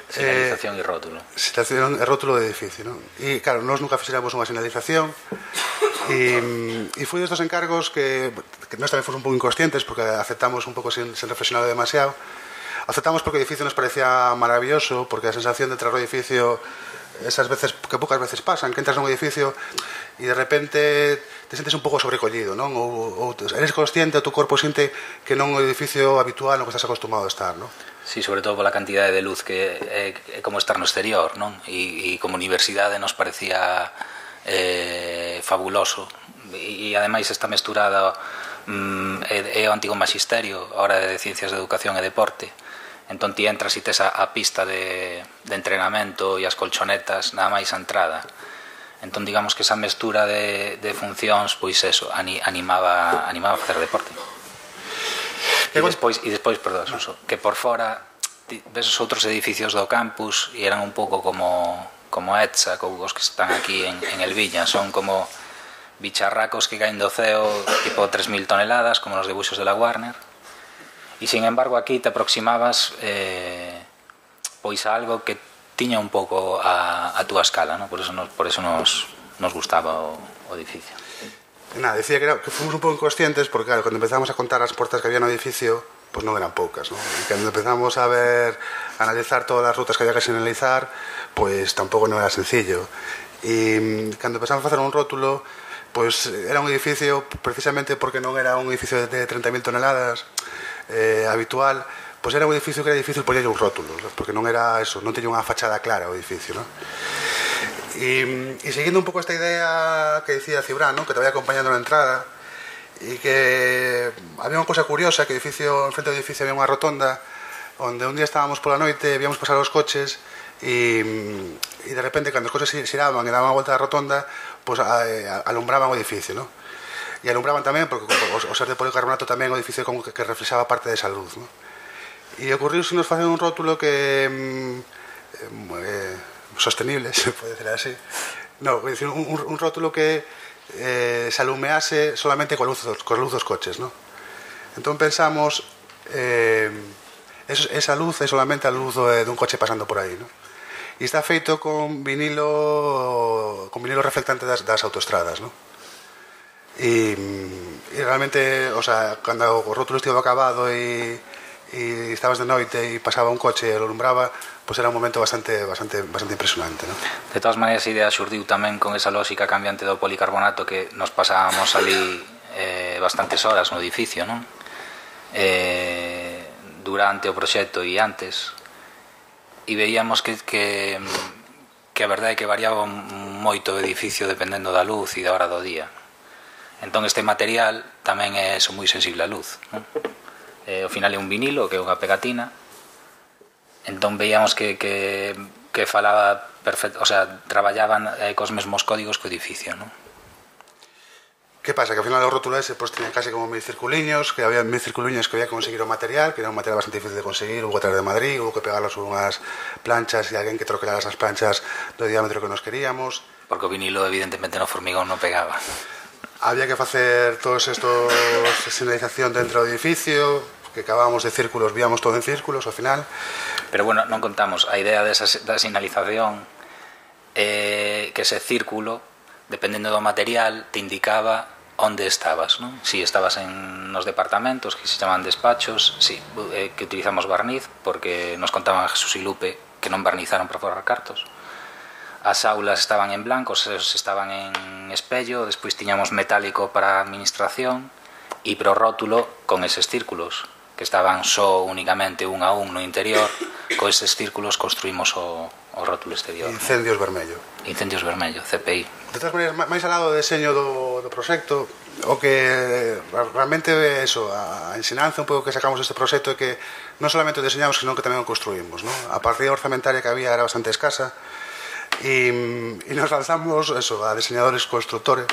Sinalización e rótulo. Sinalización e rótulo de edificio, non? E claro, nós nunca fixéramos unha sinalización e foi destos encargos que nós tamén fomos un pouco inconscientes porque aceptamos un pouco sen reflexionar demasiado. Aceptamos porque o edificio nos parecía maravilloso, porque a sensación de entrar ao edificio, esas veces que poucas veces pasan, que entras nun edificio e de repente te sentes un pouco sobrecollido, non? Ou eres consciente, o teu corpo siente que non é o edificio habitual no que estás acostumado a estar, non? Sí, sobre todo pola cantidade de luz que é como estar no exterior, non? E como universidade nos parecía fabuloso. E ademais esta mesturada é o antigo magisterio, ahora de Ciencias de Educación e Deporte. Entón ti entras e tes a pista de entrenamento e as colchonetas nada máis a entrada. Entón digamos que esa mestura de funcións, pois eso, animaba a facer deporte. E despois, perdón, Suso, que por fora ves os outros edificios do campus e eran un pouco como ETSA, como os que están aquí en Elviña, son como bicharracos que caen do ceo tipo 3.000 toneladas, como los debuxos de la Warner. E sin embargo aquí te aproximabas pois a algo que tiña un pouco a túa escala, ¿no? Por eso nos gustaba o edificio. Nada, decía que fomos un pouco inconscientes porque, claro, cando empezamos a contar as portas que había no edificio, pues non eran poucas, ¿no? E cando empezamos a analizar todas as rutas que había que señalizar, pues tampouco non era sencillo. E cando empezamos a facer un rótulo, pues era un edificio, precisamente porque non era un edificio de 30.000 toneladas habitual, pues era un edificio que era difícil poñerlle un rótulo, porque non era eso, non teña unha fachada clara o edificio, ¿no? E seguindo un pouco esta idea que decía Cibrán, ¿no? Que te vai acompañando na entrada, e que había unha cosa curiosa, que enfrente do edificio había unha rotonda onde un día estábamos pola noite, víamos pasar os coches e de repente cando os coches xiraban e daban a volta da rotonda, pues alumbraban o edificio, ¿no? E alumbraban tamén porque o ser de policarbonato tamén o edificio como que reflexaba parte desa luz, ¿no? E ocurriuse nos facer un rótulo que sostenible, se pode decir así, no, un rótulo que se alumease solamente coa luz dos coches, ¿no? Entón pensamos esa luz é solamente a luz dun coche pasando por aí, ¿no? E está feito con vinilo reflectante das autoestradas, ¿no? E realmente, o sea, cando o rótulo estivo acabado e estabas de noite e pasaba un coche e lo alumbraba, pues era un momento bastante impresionante, ¿no? De todas maneiras, a idea xurdiu tamén con esa lógica cambiante do policarbonato, que nos pasábamos ali bastantes horas no edificio, non? Durante o proxecto e antes, e veíamos que a verdade é que variaba moito o edificio dependendo da luz e da hora do día. Entón este material tamén é moi sensible á luz, non? Ao final é un vinilo, que é unha pegatina. Entón veíamos que falaba perfecto, o sea, traballaban cos mesmos códigos que o edificio, non? Que pasa? Que ao final o rótulo ese pues, tiña casi como 1000 circuliños, que había 1000 circuliños que había que conseguir o material, que era un material bastante difícil de conseguir, hubo que traer de Madrid, hubo que pegarlos unhas planchas e alguén que troquelara esas planchas do diámetro que nos queríamos. Porque o vinilo evidentemente no formigón non pegaba. Había que facer todos estos señalización dentro do edificio, que acabábamos de círculos, víamos todo en círculos ao final. Pero bueno, non contamos a idea da señalización, que ese círculo, dependendo do material, te indicaba onde estabas, non? Si estabas nos departamentos, que se chaman despachos, si, que utilizamos barniz, porque nos contaban Jesús e Lupe que non barnizaron para forrar cartos. As aulas estaban en blanco, esos estaban en espello, despois tiñamos metálico para a administración e pro rótulo con eses círculos que estaban só únicamente un a un no interior. Co eses círculos construímos o rótulo exterior. Incendios vermello. Incendios vermello, CPI. De todas maneiras, máis alado do deseño do proxecto, o que realmente é eso, a ensinanza un pouco que sacamos deste proxecto é que non solamente o deseñamos, senón que tamén o construímos, ¿no? A partida orzamentaria que había era bastante escasa e nos lanzamos eso, a diseñadores constructores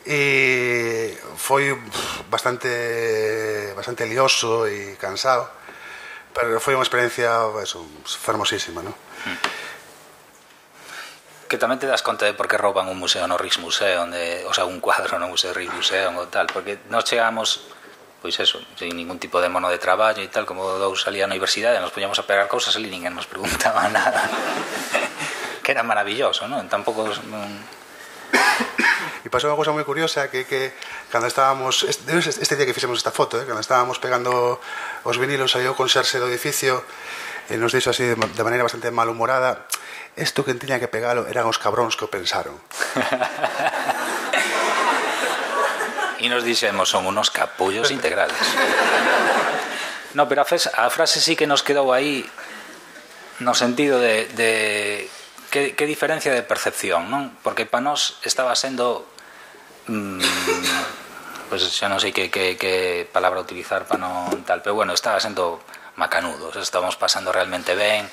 e foi bastante lioso e cansado, pero foi unha experiencia eso, fermosísima, ¿no? Que tamén te das conta de por que rouban un museo no Rijksmuseum, o sea, un cuadro no Museo Rijksmuseum ou tal, porque nos chegamos, pois eso, sin ningún tipo de mono de traballo e tal, como dous salía na universidade, nos poñamos a pegar cousas e ninguén nos preguntaba nada. Que era maravilloso, non? Tampouco... E pasou unha cousa moi curiosa que cando estábamos este día que fixemos esta foto, cando estábamos pegando os vinilos, salió o conserxe do edificio e nos dixo así de maneira bastante malhumorada: isto que tiña que pegalo eran os cabróns que o pensaron. E nos dixemos, son unos capullos integrales. No, pero a frase sí que nos quedou aí no sentido de que diferencia de percepción, non? Porque para nós estaba sendo pois xa non sei que palabra utilizar para non tal, pero bueno, estaba sendo macanudos, estábamos pasando realmente ben,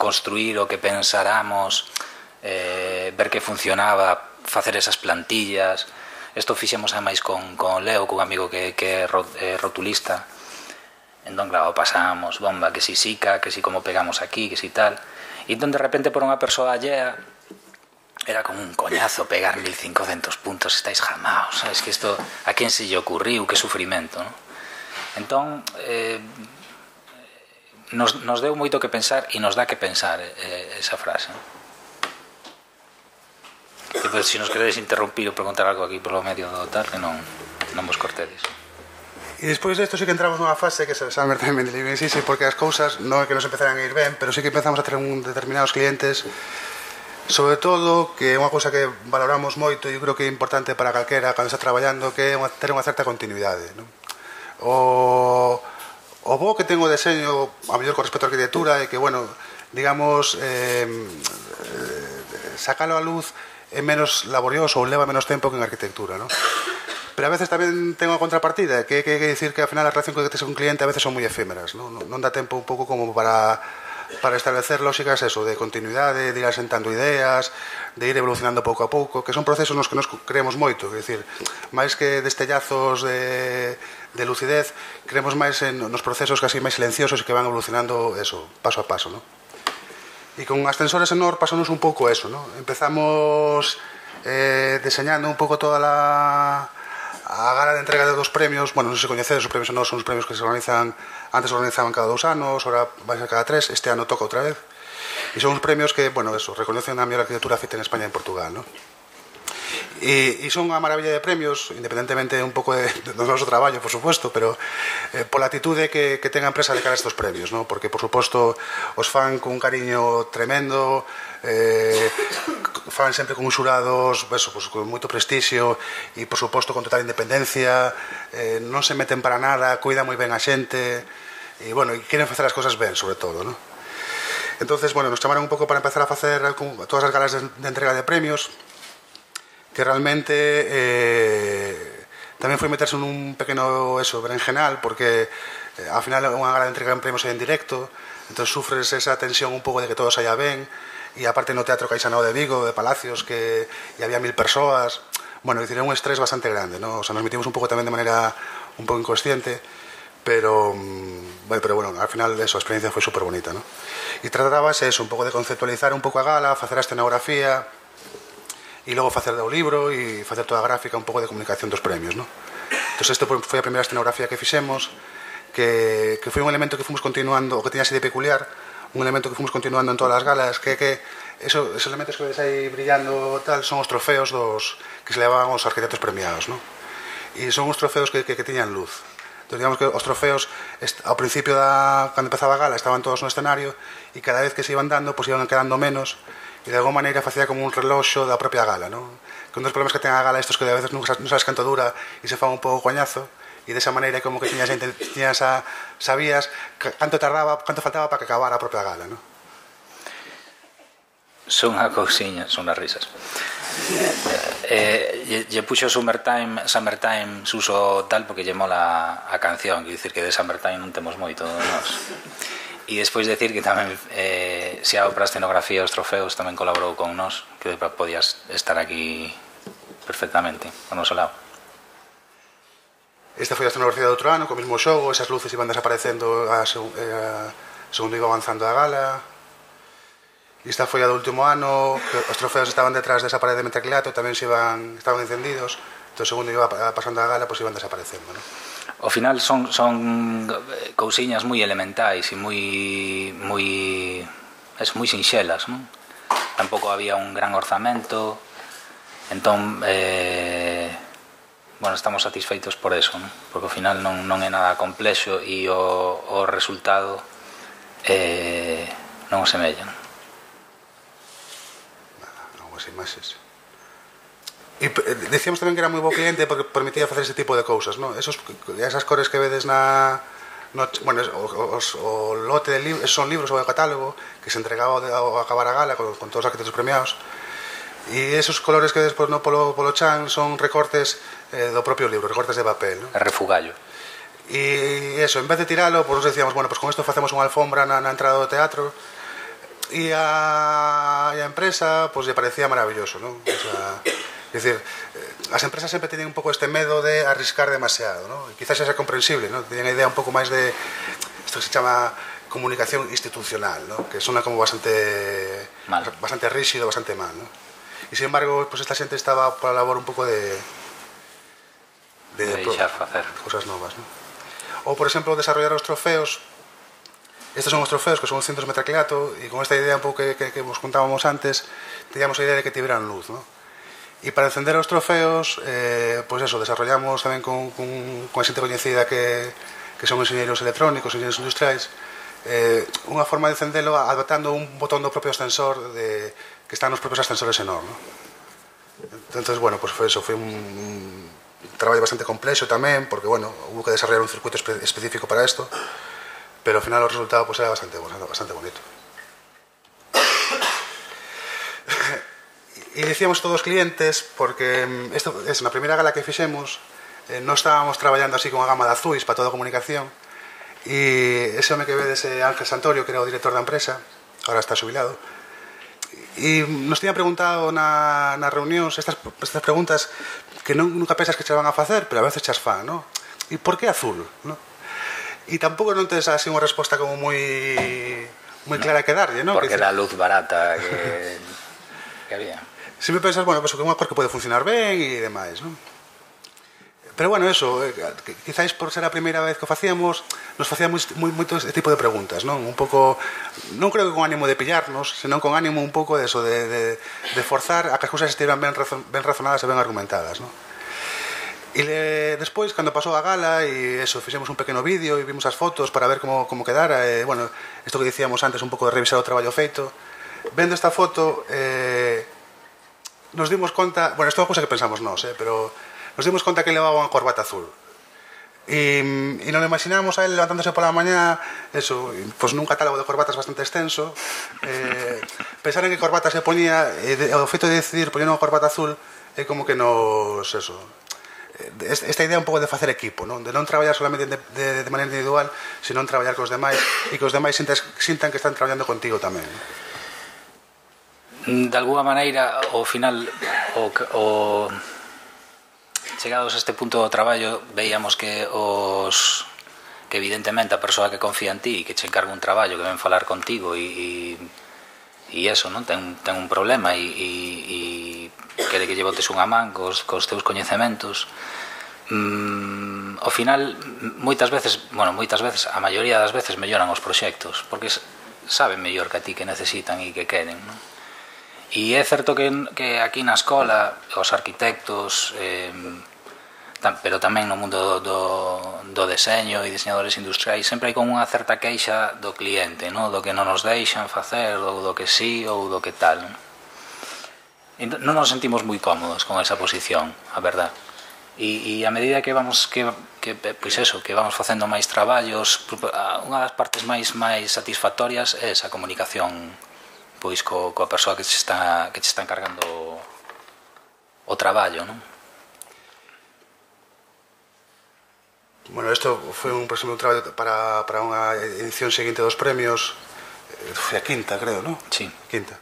construir o que pensáramos, ver que funcionaba, facer esas plantillas. Isto fixemos ademais con Leo, cun amigo que é rotulista. Entón, claro, pasamos bomba, que si Sica, que si como pegamos aquí, que si tal. E entón, de repente, por unha persoa allea, era como un coñazo pegar 1500 puntos, estáis jamaos, sabes que isto, a quen se lle ocurriu, que sufrimento, non? Entón, nos deu moito que pensar e nos dá que pensar esa frase. E pois, se nos queredes interrumpir ou preguntar algo aquí polo medio do tal, que non vos cortedes. E despois desto sí que entramos nunha fase que se Summer Time de Living Sisi, porque as cousas non é que nos empezaran a ir ben, pero sí que empezamos a ter determinados clientes, sobre todo, que é unha cousa que valoramos moito e eu creo que é importante para calquera cando está traballando, que é ter unha certa continuidade, non? O bo que tengo o deseño, a mellor con respecto á arquitectura, é que, bueno, digamos, sacalo a luz é menos laborioso ou leva menos tempo que en arquitectura, non? Pero a veces tamén tengo a contrapartida, que hai que dicir que ao final a relación que tes con un cliente a veces son moi efímeras, non dá tempo un pouco como para establecer lógicas eso, de continuidade, de ir asentando ideas, de ir evolucionando pouco a pouco, que son procesos nos que nos creemos moito, é dicir, máis que destellazos de lucidez, creemos máis nos procesos casi máis silenciosos e que van evolucionando eso, paso a paso, non? E con Ascensores Enor pasonos un pouco eso, non? Empezamos deseñando un pouco toda a gala de entrega de dos premios. Bueno, non sei se coñecedes, os premios Enor son os premios que se organizan, antes se organizaban cada 2 anos, ahora vai ser cada 3, este ano toca outra vez, e son os premios que, bueno, eso, reconocen a mellor arquitectura feita en España e en Portugal, non? E son unha maravilla de premios, independentemente un pouco do noso traballo, por suposto, pero pola atitude que ten a empresa de cara a estes premios, non? Porque, por suposto, os fan con un cariño tremendo, fan sempre con xurados, eso, pues, con moito prestixio e, por suposto, con total independencia, non se meten para nada, cuidan moi ben a xente e, bueno, e queren facer as cosas ben, sobre todo, non? Entonces, bueno, nos chamaron un pouco para empezar a facer todas as galas de entrega de premios, que realmente tamén foi meterse nun pequeno berenjenal, porque ao final unha gala de entrega de premios é en directo, entón sufres esa tensión un pouco de que todo saia ben, e aparte no Teatro Caixanao de Vigo, de Palacios, que había 1000 persoas, bueno, é dicir, un estrés bastante grande, ¿no? O sea, nos metimos un pouco tamén de maneira un pouco inconsciente, pero bueno, al final eso, a experiencia foi super bonita, ¿no? E tratábase eso, un pouco de conceptualizar un pouco a gala, facer a escenografía, e logo facer o libro e facer toda a gráfica, un pouco de comunicación dos premios, ¿no? Entón, isto foi a primeira escenografía que fixemos, que foi un elemento que fomos continuando, o que tiña así de peculiar, un elemento que fomos continuando en todas as galas, que esos elementos que vedes aí brillando tal, son os trofeos que se levaban os arquitectos premiados, ¿no? E son os trofeos que tiñan luz. Entón, digamos que os trofeos, ao principio cando empezaba a gala, estaban todos no escenario, e cada vez que se iban dando, pues iban quedando menos, e de alguma maneira facía como un reloxo da propia gala, non? Que un dos problemas que ten a gala estos que a veces non sabes canto dura e se fan un pouco coñazo, e desa maneira como que sabías canto tardaba, canto faltaba para que acabara a propia gala, non? Son a cousiña, son as risas. Lle puxo Summertime Suso tal porque lle mola a canción, que dicir que de Summertime non temos moito nós. E despois decir que tamén Xiao para a escenografía e os trofeos tamén colaborou con nós, que podías estar aquí perfectamente ao noso lado. Esta foi a escenografía de outro ano, co mesmo xogo, esas luces iban desaparecendo segundo iba avanzando a gala. Esta foi a do último ano, que os trofeos estaban detrás desa parede de metacrilato, tamén estaban encendidos, entón segundo iba pasando a gala, pois iban desaparecendo, non? Ao final son cousiñas moi elementais e moi sinxelas, non? Tampouco había un gran orzamento, entón bueno, estamos satisfeitos por eso, non? Porque ao final non é nada complexo e o resultado non o semella, non? As imaxes. E decíamos tamén que era moi bo cliente porque permitía facer ese tipo de cousas, non? Esas cores que vedes bueno, o lote de libros, esos son libros ou o catálogo que se entregaba ao acabar a gala con todos os arquitectos premiados, e esos colores que despois no polo chan son recortes do propio libro, recortes de papel, non? Refugallo. E eso, en vez de tiralo, pues nos decíamos, bueno, pues con isto facemos unha alfombra na entrada do teatro, e a empresa pues lle parecía maravilloso, non? O sea, é dicir, as empresas sempre teñen un pouco este medo de arriscar demasiado, non? E quizás xa comprensible, non? Teñen a idea un pouco máis de isto que se chama comunicación institucional, non? Que sona como bastante rígido, bastante mal, non? E sin embargo, pues esta xente estaba por a labor un pouco de deixar facer cosas novas, non? Ou, por exemplo, desarrollar os trofeos estos son os trofeos, que son os cintos metracleato, e con esta idea un pouco que vos contábamos antes, teníamos a idea de que tiveran luz, ¿no? E para encender os trofeos, pois eso, desarrollamos tamén con xente coñecida que son enxeñeiros electrónicos, enxeñeiros industriais, unha forma de encendelo adaptando un botón do propio ascensor que está nos propios ascensores enormes, ¿no? Entonces, bueno, pues foi eso, foi un traballo bastante complexo tamén, porque, bueno, hubo que desarrollar un circuito específico para isto, pero ao final o resultado pues, era bastante bonito. E dicíamos todos os clientes, porque na primeira gala que fixemos, non estábamos traballando así con a gama de azuis para toda a comunicación, e ese home que vedes, Ángel Santorio, que era o director da empresa, ahora está xubilado, e nos tiñan preguntado nas reunións estas preguntas que nunca pensas que che van a facer, pero a veces chas fan, ¿no? E por que azul, ¿no? E tampouco non tens así unha resposta como moi clara que darlle, ¿no? Porque era a luz barata que había. Sempre pensas, bueno, pues, que é unha cor que pode funcionar ben e demais, ¿no? Pero bueno, eso, quizáis por ser a primeira vez que o facíamos, nos facíamos moito este tipo de preguntas, non? Un pouco, non creo que con ánimo de pillarnos, senón con ánimo un pouco de eso, de forzar a que as cousas estiveran ben razonadas e ben argumentadas, non? E despois, cando pasou a gala e eso, fixemos un pequeno vídeo e vimos as fotos para ver como quedara, e, bueno, isto que dicíamos antes, un pouco de revisar o traballo feito, vendo esta foto nos dimos conta, bueno, isto é unha cousa que pensamos nós, pero nos dimos conta que levaba unha corbata azul e non imaginamos a él levantándose pola mañá, eso, pues nun catálogo de corbatas bastante extenso, pensar en que corbata se ponía, e o feito de decidir poñer unha corbata azul é como que nos, eso, esta idea un pouco de facer equipo, non? De non traballar solamente de maneira individual, sino traballar cos demais e que os demais sintan que están traballando contigo tamén. De alguna maneira, ao final, chegados a este punto do traballo, veíamos que evidentemente a persoa que confía en ti e que che encarga un traballo, que ven falar contigo e eso, non? Ten un problema e quere que lle botes unha man cos teus coñecementos. Ao final, moitas veces, a maioría das veces melloran os proxectos, porque saben mellor que a ti que necesitan e que queren, non? E é certo que aquí na escola os arquitectos, pero tamén no mundo do deseño e diseñadores industriais, sempre hai como unha certa queixa do cliente, non? Do que non nos deixan facer, ou do que sí ou do que tal, non nos sentimos moi cómodos con esa posición, a verdad. E a medida que vamos facendo máis traballos, unha das partes máis satisfactorias é esa comunicación pois coa persoa que che está encargando o traballo, non? Bueno, isto foi un próximo traballo para unha edición seguinte dos premios, foi a quinta, creo, non? Sí. Quinta.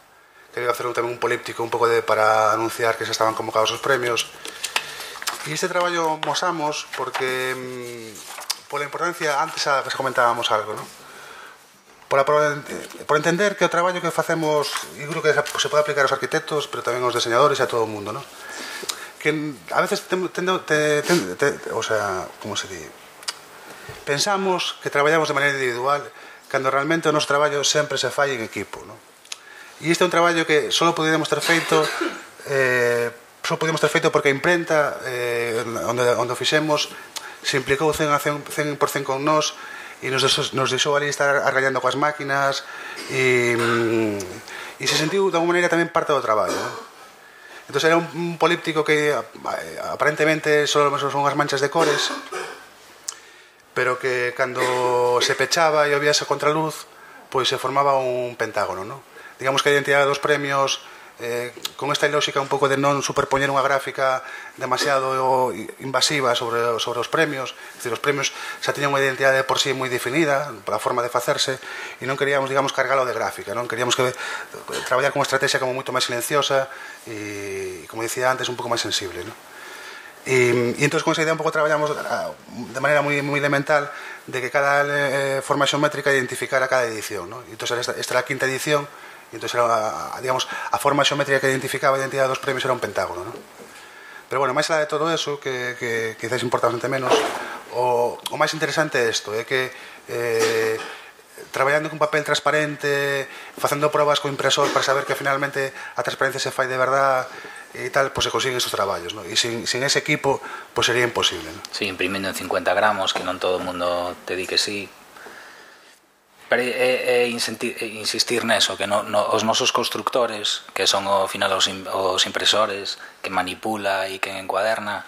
Quería hacer tamén un políptico un pouco para anunciar que xa estaban convocados os premios. E este traballo mosamos porque pola importancia, antes que comentábamos algo, non? Por entender que o traballo que facemos, e creo que se pode aplicar aos arquitectos, pero tamén aos diseñadores e a todo o mundo, non? Que a veces o sea, como se di, pensamos que traballamos de maneira individual cando realmente o noso traballo sempre se fai en equipo, non? E este é un traballo que só podíamos ter feito porque a imprenta onde o fixemos se implicou 100% con nós e nos deixou ali estar argallando coas máquinas e se sentiu de alguma maneira tamén parte do traballo, non? Entón era un políptico que aparentemente só son unhas manchas de cores, pero que cando se pechaba e había esa contraluz, pois se formaba un pentágono, non? Digamos que a identidade dos premios, con esta lógica un pouco de non superpoñer unha gráfica demasiado invasiva sobre os premios, es decir, os premios xa tiñan unha identidade por sí moi definida pola forma de facerse e non queríamos, digamos, cargalo de gráfica, non? Queríamos traballar con unha estrategia como moito máis silenciosa e, como dicía antes, un pouco máis sensible, non? E entón con esa idea un pouco traballamos de maneira moi elemental de que cada forma xeométrica identificara cada edición, non? E entón esta era a quinta edición. E entón digamos, a forma xeométrica que identificaba a identidade dos premios era un pentágono, non? Pero bueno, máis alá de todo eso, que quizás importa bastante menos, o máis interesante é isto, é que traballando con papel transparente, facendo probas co impresor para saber que finalmente a transparencia se fai de verdad e tal, pois se consiguen esos traballos, ¿no? E sin ese equipo, pois sería imposible, ¿no? Sí, imprimindo en 50 gramos, que non todo o mundo te di que sí. Pero é insistir neso, que os nosos constructores, que son ao final os impresores, que manipula e que encuaderna,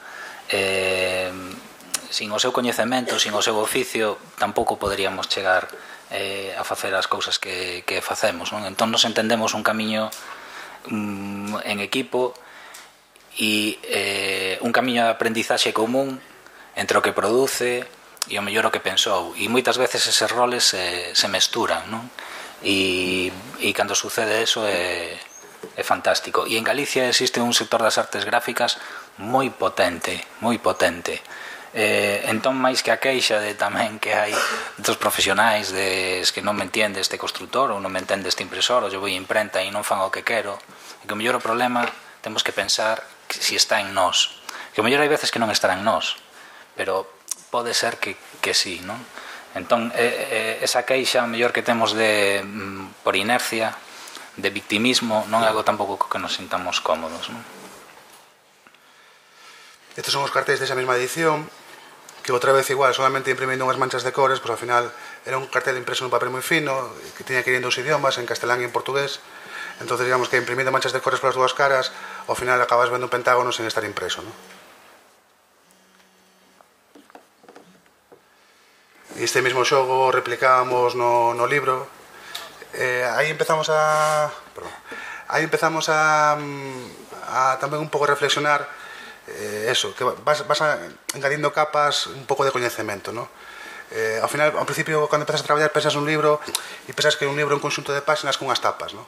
sin o seu coñecemento, sin o seu oficio, tampouco poderíamos chegar a facer as cousas que facemos, non? Entón nos entendemos un camiño en equipo e un camiño de aprendizaxe común entre o que produce e o mellor o que pensou, e moitas veces eses roles se mesturan, non? E cando sucede eso é fantástico. E en Galicia existe un sector das artes gráficas moi potente, moi potente. Entón, máis que a queixa de tamén que hai dos profesionais que non me entende este constructor ou non me entende este impresor, ou eu vou a imprenta e non fan o que quero, e que o mellor o problema temos que pensar si está en nós, que o mellor hai veces que non estará en nós, pero pode ser que sí, non? Entón, esa queixa mellor que temos de por inercia, de victimismo, non é algo tampouco que nos sintamos cómodos, non? Estos son os cartéis desa mesma edición, que outra vez igual, solamente imprimindo unhas manchas de cores, pois ao final era un cartel impreso nun papel moi fino, que tiña que ir en 2 idiomas, en castelán e en portugués. Entonces, digamos que imprimindo manchas de cores polas dúas caras, ao final acabas vendo un pentágono sen estar impreso, non? E este mesmo xogo replicábamos no libro. Aí empezamos a tamén un pouco reflexionar eso, que vas engadindo capas un pouco de coñecemento, ¿no? Ao final, ao principio, cando empezas a traballar, pensas un libro e pensas que un libro é un conxunto de páxinas con unhas tapas, ¿no?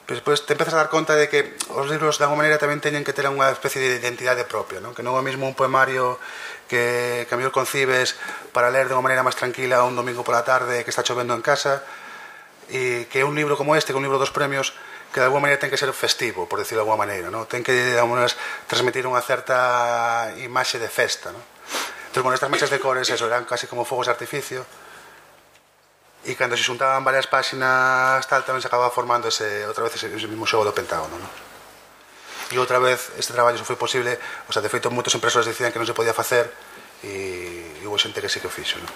Pero despois te empezas a dar conta de que os libros de alguma maneira tamén teñen que ter unha especie de identidade propia, ¿no? Que non é o mesmo un poemario que a mellor concibes para ler de unha maneira máis tranquila un domingo pola tarde que está chovendo en casa, e que un libro como este, que un libro dos premios, que de alguma maneira ten que ser festivo, por decirlo de alguma maneira, ¿no? Ten que de alguma maneira transmitir unha certa imaxe de festa, ¿no? Entón, bueno, estas manchas de cores, eso, eran casi como fogos de artificio, e cando se xuntaban varias páxinas tal, tamén se acababa formando outra vez ese mismo xogo do pentágono, ¿no? E outra vez este traballo só foi posible, o sea, de feito moitos impresores decían que non se podía facer, e houve xente que sí que o fixo, ¿no?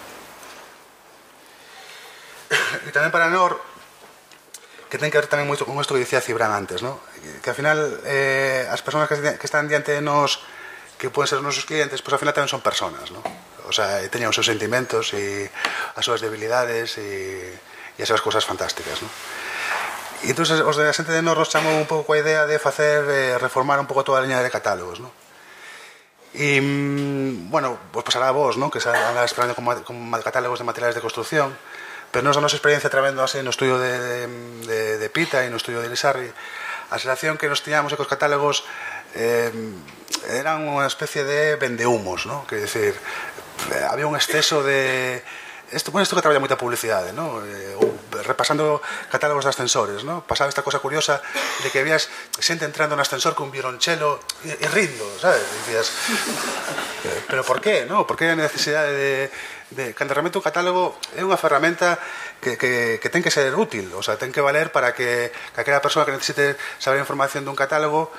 E tamén para Nor, que ten que ver tamén moito con isto que dicía Cibrán antes, ¿no? Que ao final as persoas que están diante de nós, que poden ser os nosos clientes, pois ao final tamén son persoas, ¿no? O sea, teñen os seus sentimentos e as súas debilidades e as súas cousas fantásticas, ¿no? E entón os de a xente de Nor nos chamou un pouco a idea de facer reformar un pouco toda a liña de catálogos, ¿no? E, bueno, pues pasará a vos, ¿no? Que se andas esperando con catálogos de materiales de construcción. Pero nos a nosa experiencia trabendo así no estudio de Pita e no estudio de Elisarri, a sensación que nos tiñamos cos catálogos eran unha especie de vendehumos, ¿no? Que decir, había un exceso de... Isto que traballa moita publicidade, ¿no? Repasando catálogos de ascensores, ¿no? Pasaba esta cosa curiosa de que habías xente entrando no ascensor con violonchelo e rindo, sabes? Dicías, pero por qué, ¿no? Por que a necesidade de cando realmente un catálogo é unha ferramenta que ten que ser útil, o sea, ten que valer para que aquela persoa que necesite saber información dun catálogo,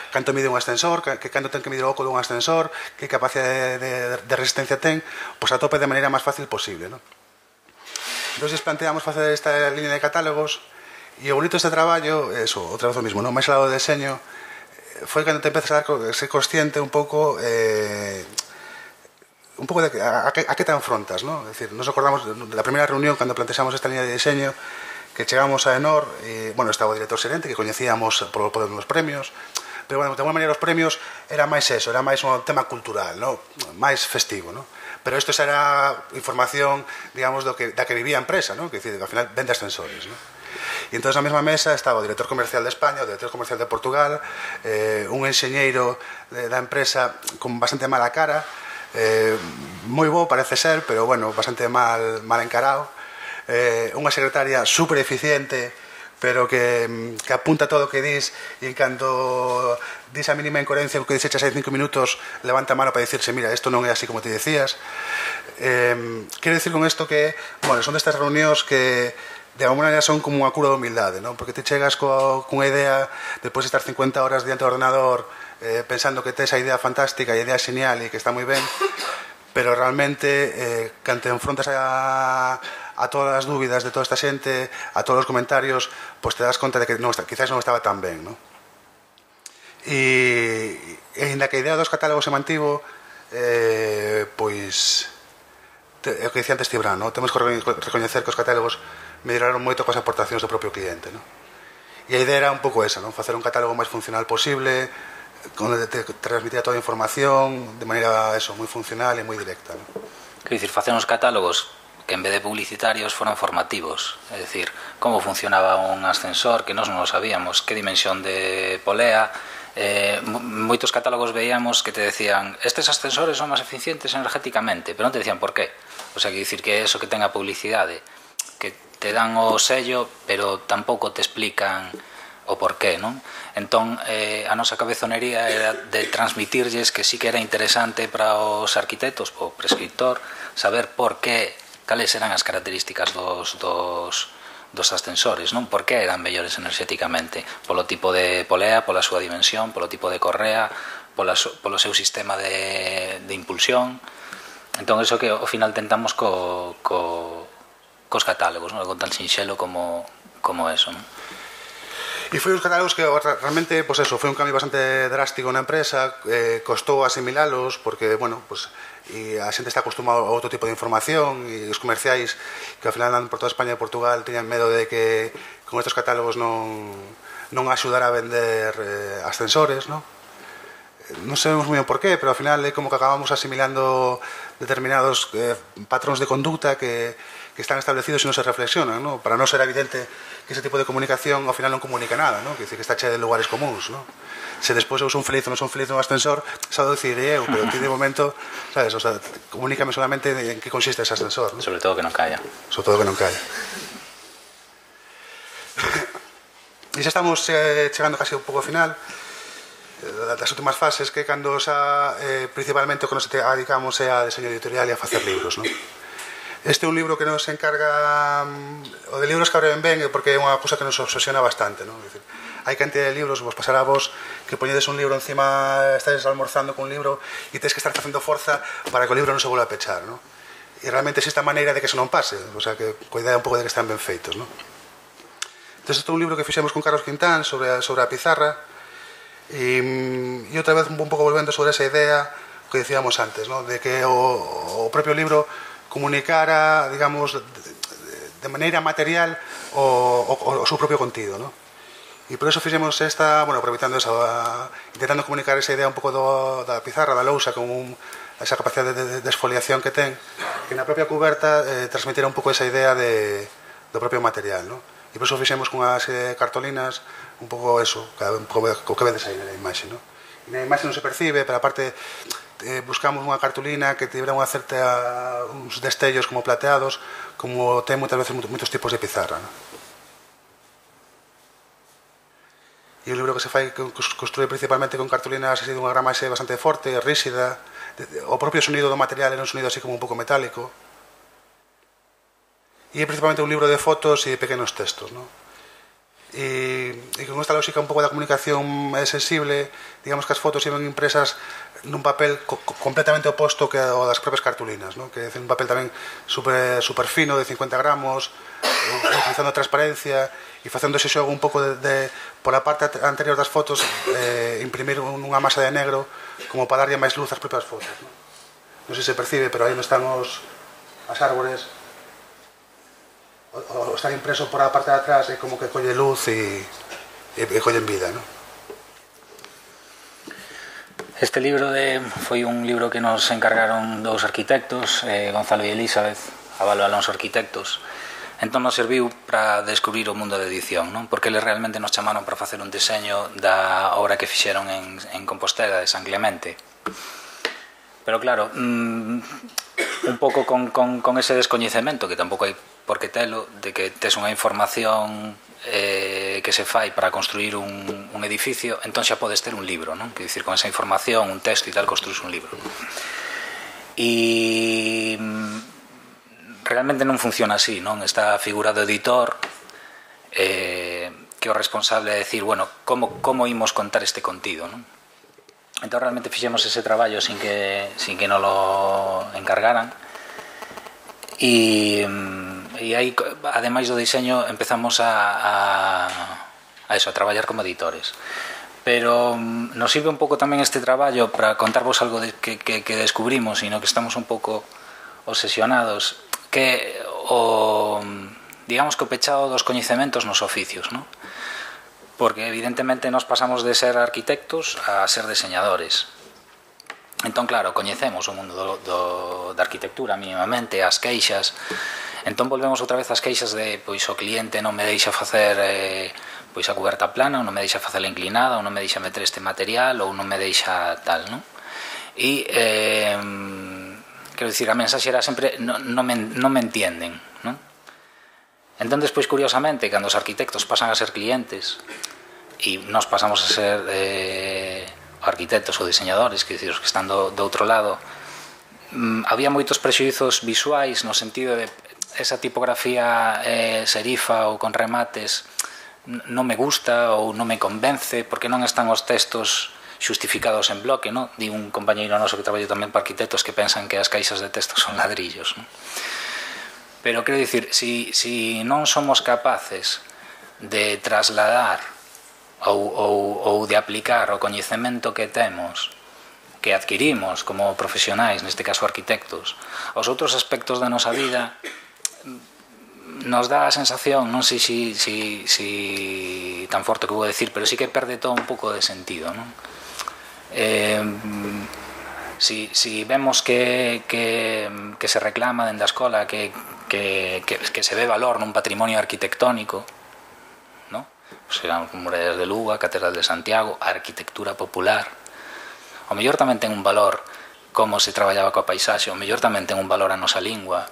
canto mide un ascensor, que canto ten que medir o oco dun ascensor, que capacidade de resistencia ten, pois a tope de maneira máis fácil posible, ¿no? Entón, planteamos facer esta línea de catálogos, e o bonito deste traballo, eso, outra vez o mismo, ¿no? Máis ao lado do deseño, foi cando te empezas a ser consciente un pouco de a que te enfrontas, ¿no? Es decir, nos acordamos de la primeira reunión cando plantexamos esta línea de diseño, que chegamos a Enor, e, bueno, estaba o director xerente que coñecíamos por os premios, pero, bueno, de alguma maneira os premios era máis eso, era máis un tema cultural, ¿no? Máis festivo, ¿no? Pero isto era información, digamos, da que vivía a empresa, ¿no? Que, decir, que ao final vende ascensores, ¿no? E entón na mesma mesa estaba o director comercial de España, o director comercial de Portugal, un enxeñeiro da empresa con bastante mala cara, moi bo parece ser, pero bueno, bastante mal encarado, unha secretaria super eficiente, pero que apunta todo o que dis, e cando dis a mínima incoherencia o que dixeches hai 5 minutos, levanta a mano para dicirse, mira, isto non é así como te decías. Quero dicir con isto que, bueno, son destas reunións que de alguma maneira son como unha cura de humildade, non? Porque te chegas cunha idea, despois de estar 50 horas diante do ordenador pensando que tes a idea fantástica e a idea genial e que está moi ben, pero realmente cando te enfrontas a todas as dúbidas de toda esta xente, a todos os comentarios, pois te das conta de que quizás non estaba tan ben, non? E ainda que a idea dos catálogos se mantivo, pois é o que dicía antes Cibran, non? Temos que recoñecer que os catálogos melloraron moito coas aportacións do propio cliente, non? E a idea era un pouco esa, non? Facer un catálogo máis funcional posible, onde te transmitía toda a información de maneira moi funcional e moi directa, non? Quer dicir, facer uns catálogos que en vez de publicitarios foran formativos, é dicir, como funcionaba un ascensor que nós non o sabíamos, que dimensión de polea. Moitos catálogos veíamos que te decían estes ascensores son máis eficientes energéticamente, pero non te decían por qué. O sea, que dicir que eso que ten a publicidade, que te dan o sello, pero tampouco te explican o porqué, non? Entón, a nosa cabezonería era de transmitirlles que sí que era interesante para os arquitectos, o prescriptor, saber por qué, cales eran as características dos ascensores, non? Por que eran mellores enerxéticamente? Polo tipo de polea, pola súa dimensión, polo tipo de correa, polo seu sistema de impulsión. Entón, eso que ao final tentamos cos catálogos, non? Algo tan sinxelo como eso, non? E foi uns catálogos que realmente, pois eso, foi un cambio bastante drástico na empresa, costou asimilalos, porque, bueno, pois e a xente está acostumada a outro tipo de información e os comerciais que ao final andan por toda España e Portugal teñan medo de que con estes catálogos non axudara a vender ascensores, non? Non sabemos moi ben por qué, pero ao final é como que acabamos asimilando determinados patróns de conducta que están establecidos e non se reflexionan, non? Para non ser evidente que ese tipo de comunicación ao final non comunica nada, non? Que está che de lugares comuns, non? Se despois eu son feliz ou non son feliz no ascensor, xa o decidiré eu, pero ti de momento, sabes, o sea, comunícame solamente en que consiste ese ascensor, non? Sobre todo que non calla. Sobre todo que non calla. E xa estamos chegando casi un pouco ao final das últimas fases, que cando principalmente o que nos dedicamos é a diseño editorial e a facer libros, non? Este é un libro que nos encarga o de libros que abren ben, porque é unha cousa que nos obsesiona bastante, non? Hai cantidad de libros, vos pasará a vos que poñedes un libro encima, estáis almorzando con un libro e tens que estar facendo forza para que o libro non se volva a pechar, non? E realmente existe a maneira de que eso non pase, o sea, que coidea un pouco de que están ben feitos, non? Entón, este é un libro que fixemos con Carlos Quintán sobre a pizarra e outra vez un pouco volvendo sobre esa idea que decíamos antes, non? De que o propio libro comunicara, digamos, de maneira material o seu propio contido, non? E por eso fixemos esta, bueno, aproveitando esa, intentando comunicar esa idea un pouco da pizarra, da lousa, con esa capacidade de esfoliación que ten, que na propia cuberta transmitira un pouco esa idea do propio material, non? E por eso fixemos con as cartolinas un pouco eso, un pouco o que vedes aí na imaxe, non? E na imaxe non se percibe, pero aparte buscamos unha cartulina que tivera uns destellos como plateados, como ten moitas veces moitos tipos de pizarra, non? E o libro que se fai construe principalmente con cartulinas así dunha grama bastante forte, ríxida, o propio sonido do material era un sonido así como un pouco metálico, e é principalmente un libro de fotos e de pequenos textos, non? E con esta lógica un pouco da comunicación é sensible, digamos que as fotos iban impresas nun papel completamente oposto que o das propias cartulinas, non? Que é un papel tamén super fino, de 50 gramos, utilizando transparencia e facendo ese xogo un pouco por a parte anterior das fotos, imprimir unha masa de negro como para darlle máis luz ás propias fotos, non? Non sei se percibe, pero aí non están as árbores, o estar impreso por a parte de atrás é como que colle luz e collen vida, non? Este libro foi un libro que nos encargaron dous arquitectos, Gonzalo e Elizabeth, Avalo Alonso Arquitectos. Entón nos serviu para descubrir o mundo da edición, non? Porque eles realmente nos chamaron para facer un deseño da obra que fixeron en Compostela de San Clemente. Pero claro, un pouco con ese descoñecemento, que tampouco hai por que telo, de que tes unha información que se fai para construir un edificio, entón xa podes ter un libro, non? Quer dicir, con esa información, un texto e tal, construís un libro. E realmente non funciona así, non? Esta figura do editor que é o responsable de decir, bueno, como imos contar este contido, non? Entón realmente fixemos ese traballo sin que nos lo encargaran. E aí, ademais do diseño, empezamos a traballar como editores. Pero nos sirve un pouco tamén este traballo para contarvos algo que descubrimos, sino que estamos un pouco obsesionados, que digamos que o pechado dos coñecementos nos oficios, non? Porque evidentemente nos pasamos de ser arquitectos a ser diseñadores. Entón, claro, coñecemos o mundo da arquitectura mínimamente, as queixas. Entón volvemos outra vez ás queixas de pois o cliente non me deixa facer pois a cuberta plana, ou non me deixa facer a inclinada, ou non me deixa meter este material, ou non me deixa tal, non? E quero dicir, a mensaxe era sempre non me entienden, non? Entón, despois, curiosamente, cando os arquitectos pasan a ser clientes e nós pasamos a ser arquitectos ou diseñadores, que dicir, os que están do outro lado, había moitos prexuizos visuais no sentido de esa tipografía serifa ou con remates non me gusta ou non me convence porque non están os textos xustificados en bloque, non? Di un compañeiro noso que traballa tamén para arquitectos que pensan que as caixas de texto son ladrillos, non? Pero quero dicir, si non somos capaces de trasladar ou de aplicar o coñecemento que temos, que adquirimos como profesionais, neste caso arquitectos, aos outros aspectos da nosa vida, nos dá a sensación, non sei si tan forte que vou decir, pero sí que perde todo un pouco de sentido, non? Si vemos que se reclama dende a escola que se ve valor nun patrimonio arquitectónico, non? Serán murallas de Luga, Catedral de Santiago, a arquitectura popular. O mellor tamén ten un valor como se traballaba coa paisaxe, o mellor tamén ten un valor a nosa lingua.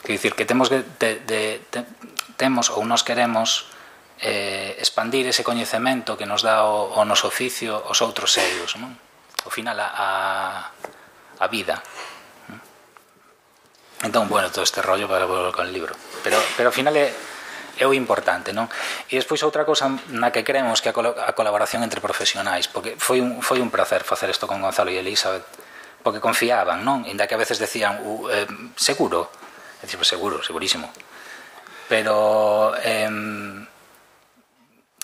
Quer dicir, que temos ou nos queremos expandir ese coñecemento que nos dá o noso oficio aos outros eidos, non? Ao final, a vida. Entón, bueno, todo este rollo para volver con el libro. Pero ao final é o importante, non? E despois outra cousa na que creemos que a colaboración entre profesionais, porque foi un placer facer isto con Gonzalo e Elizabeth, porque confiaban, non? Inda que a veces decían, seguro, é dicir, seguro, segurísimo, pero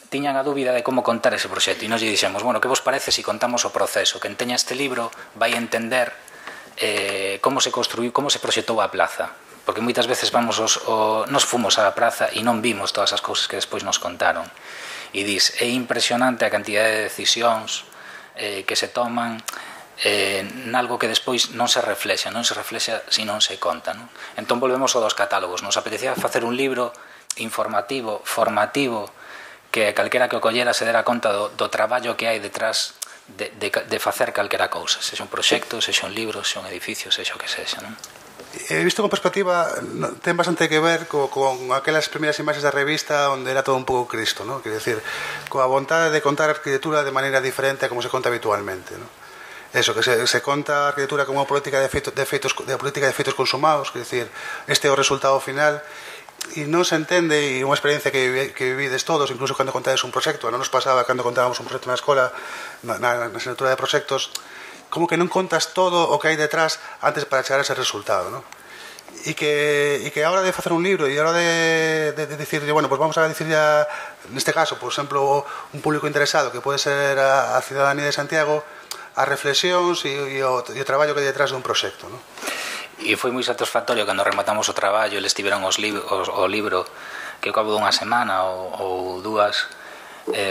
tiñan a dúbida de como contar ese proxecto e nos lle dixemos, bueno, que vos parece se contamos o proceso, que teña este libro vai entender como se construiu, como se proxectou a plaza, porque moitas veces nos fomos á praza e non vimos todas as cousas que despois nos contaron, e dis, é impresionante a cantidad de decisións que se toman nalgo que despois non se reflexa se non se conta, non? Entón volvemos ao dos catálogos, nos apetecía facer un libro informativo, formativo, que calquera que o collera se dera conta do traballo que hai detrás de facer calquera cousa, sexa un proxecto, sexa un libro, sexa un edificio, sexa o que sexa, non? He visto con perspectiva, ten bastante que ver con aquelas primeiras imaxes da revista onde era todo un pouco Cristo, ¿no? Quer decir, coa vontade de contar a arquitectura de maneira diferente a como se conta habitualmente, ¿no? Eso, que se conta a arquitectura como política de efeitos consumados, quer decir, este é o resultado final, e non se entende, e unha experiencia que vivides todos, incluso cando contades un proxecto, non nos pasaba cando contábamos un proxecto na escola, na asignatura de proxectos, como que non contas todo o que hai detrás antes para chegar a ese resultado, ¿no? E que a hora de facer un libro e a hora de decir, bueno, pues vamos a decir ya, neste caso, por exemplo, un público interesado que pode ser a cidadanía de Santiago, as reflexións e o traballo que hai detrás dun proxecto, ¿no? E foi moi satisfactorio cando rematamos o traballo, eles tiveron o libro que ao cabo dunha semana ou dúas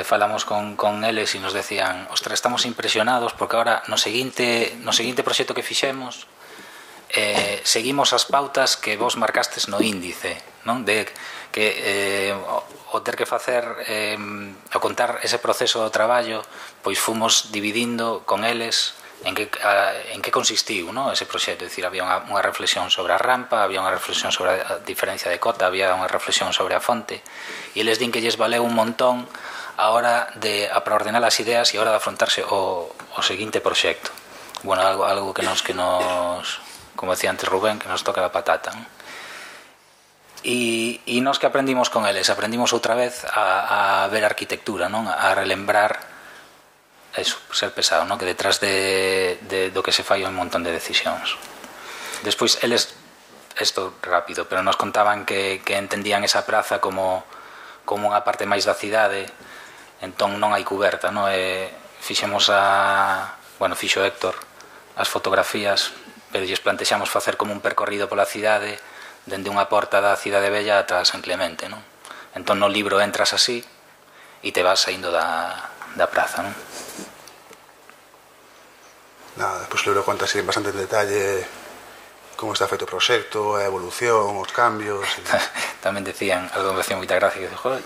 falamos con eles e nos decían, ostras, estamos impresionados porque agora no seguinte proxecto que fixemos seguimos as pautas que vos marcastes no índice, non? De que o ter que facer o contar ese proceso do traballo, pois fomos dividindo con eles en que consistiu, no, ese proxecto. É dicir, había unha reflexión sobre a rampa, había unha reflexión sobre a diferencia de cota, había unha reflexión sobre a fonte, e eles din que lles valeu un montón a hora para ordenar as ideas e a hora de afrontarse o seguinte proxecto. Bueno, algo que nos, como decía antes Rubén, que nos toca la patata, ¿no? E nos que aprendimos con eles, aprendimos outra vez a ver arquitectura, non? A relembrar eso, ser pesado, non? Que detrás do que se fai un montón de decisións. Despois eles, isto rápido, pero nos contaban que entendían esa praza como unha parte máis da cidade, entón non hai cuberta, non? Fixemos fixo Héctor as fotografías, pero lles plantexamos facer como un percorrido pola cidade dende unha porta da cidade bella ata San Clemente, non? Entón no libro entras así e te vas saindo da praza, non? Despois o libro conta así bastante en detalle como está feito o proxecto, a evolución, os cambios Tamén decían, algo me hacía moita gracia, que joder,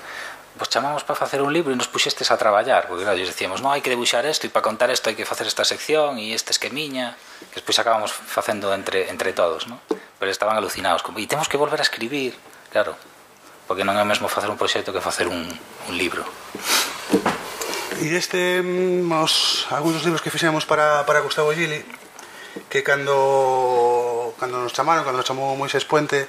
vos chamamos para facer un libro e nos puxestes a traballar, porque claro, decíamos, non, hai que debuxar isto e para contar isto hai que facer esta sección e este esquemiña, que despois acabamos facendo entre todos, non? Pero estaban alucinados, como, e temos que volver a escribir, claro, porque non é o mesmo facer un proxecto que facer un libro. E algúns dos libros que fixemos para Gustavo Gili, que cando nos chamou Moisés Puente,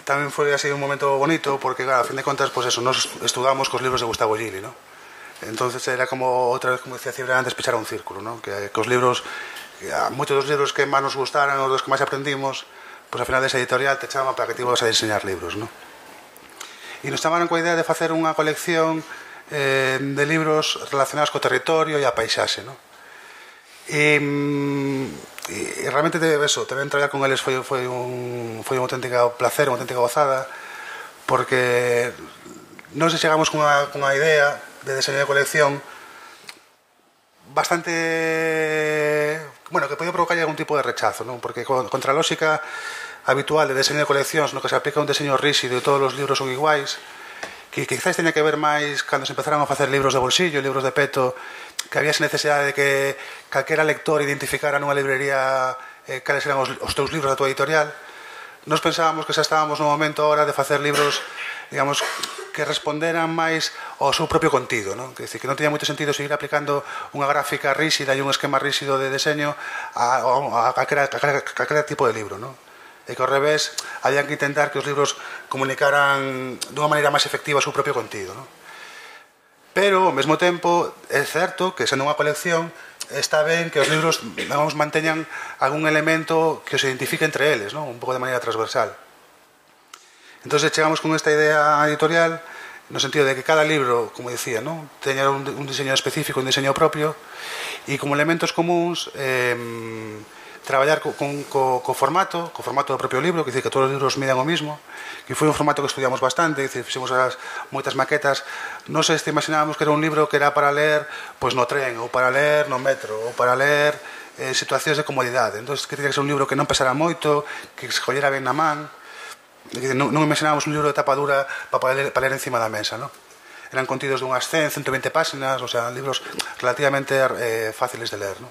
tamén foi así un momento bonito, porque claro, a fin de contas, pues eso, nos estudamos cos libros de Gustavo Gili, ¿no? Entonces era como, outra vez, como decía Cibra antes, pechar un círculo, ¿no? Que os libros, moitos dos libros que máis nos gustaran, os dos que máis aprendimos, pues ao final desa editorial te chaman para que ti vas a diseñar libros, ¿no? E nos chamaron coa idea de facer unha colección de libros relacionados co territorio e a paisaxe, ¿no? E realmente tamén traballar con eles foi un auténtico placer, unha auténtica gozada, porque nos chegamos con unha idea de diseño de colección bastante, bueno, que podía provocar algún tipo de rechazo, non? Porque contra a lógica habitual de diseño de coleccións, no que se aplica un diseño rígido e todos os libros son iguais, que quizás teña que ver máis cando se empezaron a facer libros de bolsillo, libros de peto, que había esa necesidade de que calquera lector identificara nunha librería cales eran os teus libros da tua editorial. Nos pensábamos que xa estábamos no momento ahora de facer libros, digamos, que responderan máis ao seu propio contido, non? Que non tiña moito sentido seguir aplicando unha gráfica rígida e un esquema rígido de deseño a calquera tipo de libro, non? E que ao revés habían que intentar que os libros comunicaran dunha maneira máis efectiva o seu propio contido, non? Pero, ao mesmo tempo, é certo que, sendo unha colección, está ben que os libros, digamos, manteñan algún elemento que os identifique entre eles, non? Un pouco de maneira transversal. Entón, chegamos con esta idea editorial no sentido de que cada libro, como dicía, non? Teña un diseño específico, un diseño propio, e como elementos comuns traballar co formato do propio libro, que dice que todos os libros midan o mismo, que foi un formato que estudiamos bastante, que fixemos moitas maquetas. Non sei se imaginábamos que era un libro que era para ler pois no tren, ou para ler no metro, ou para ler situacións de comodidade. Entón, que tiña que ser un libro que non pesara moito, que se collera ben na man. Non imaginábamos un libro de tapa dura para ler encima da mesa, non? Eran contidos de unhas 100, 120 páxinas, o sea, libros relativamente fáciles de ler, non?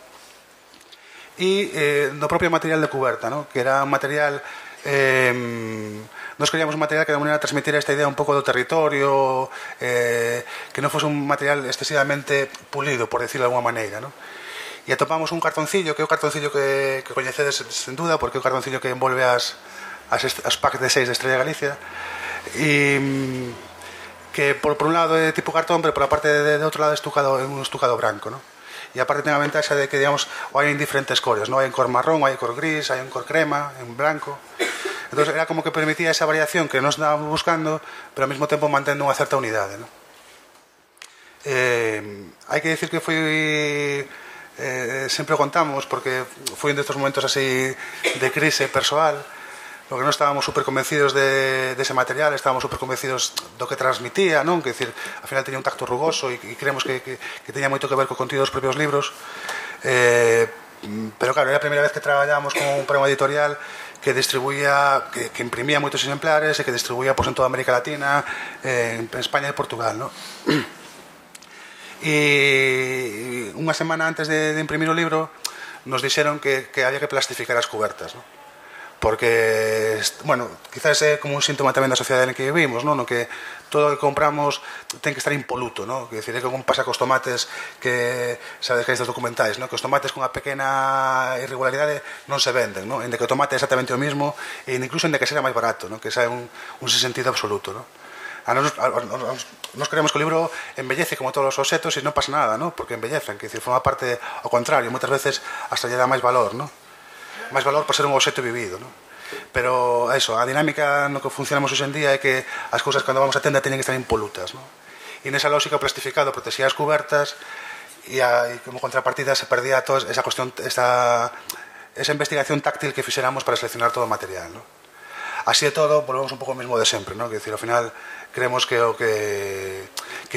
E do propio material de cuberta, non? Que era un material nos queríamos un material que de maneira transmitira esta idea un pouco do territorio, que non fose un material excesivamente pulido, por decirlo de alguma maneira, non? E atopamos un cartoncillo, que é o cartoncillo que coñecedes sen duda, porque é o cartoncillo que envolve as packs de 6 de Estrella Galicia, e que por un lado é tipo cartón, pero por a parte de outro lado é un estucado branco, non? E aparte ten a ventaxa de que, digamos, hai en diferentes cores, non? Hai en cor marrón, hai en cor gris, hai en cor crema, en blanco. Entón era como que permitía esa variación que nos estábamos buscando, pero ao mesmo tempo mantendo unha certa unidade, non? Hai que decir que foi sempre o contamos, porque foi un destes momentos así de crise persoal, porque non estábamos super convencidos de ese material, estábamos super convencidos do que transmitía, non? Que decir, ao final teña un tacto rugoso e creemos que teña moito que ver co contido dos propios libros, pero claro, era a primeira vez que traballábamos para unha editorial que distribuía, que imprimía moitos exemplares e que distribuía en toda América Latina, en España e Portugal, non? E unha semana antes de imprimir o libro nos dixeron que había que plastificar as cubertas, non? Porque, bueno, quizás é como un síntoma tamén da sociedade en que vivimos, non? No que todo o que compramos ten que estar impoluto, non? Que decir, é como pasa cos tomates que, sabes que hai estes documentais, non? Que os tomates con unha pequena irregularidade non se venden, non? En de que o tomate é exactamente o mismo e incluso en de que seja máis barato, non? Que xa é un sentido absoluto, non? Nos queremos que o libro embellece como todos os obxetos e non pasa nada, non? Porque embellecen, que decir, forma parte ao contrario, moitas veces hasta lle dá máis valor, non? Máis valor por ser un obxecto vivido, non? Pero eso, a dinámica no que funcionamos hoxe en día é que as cousas cando vamos a tenda teñen que estar impolutas, non? E nesa lógica o plastificado protexía as cubertas e como contrapartida se perdía toda esa cuestión, esa investigación táctil que fixéramos para seleccionar todo o material, non? Así de todo, volvemos un pouco mesmo de sempre, non? Que decir, ao final creemos que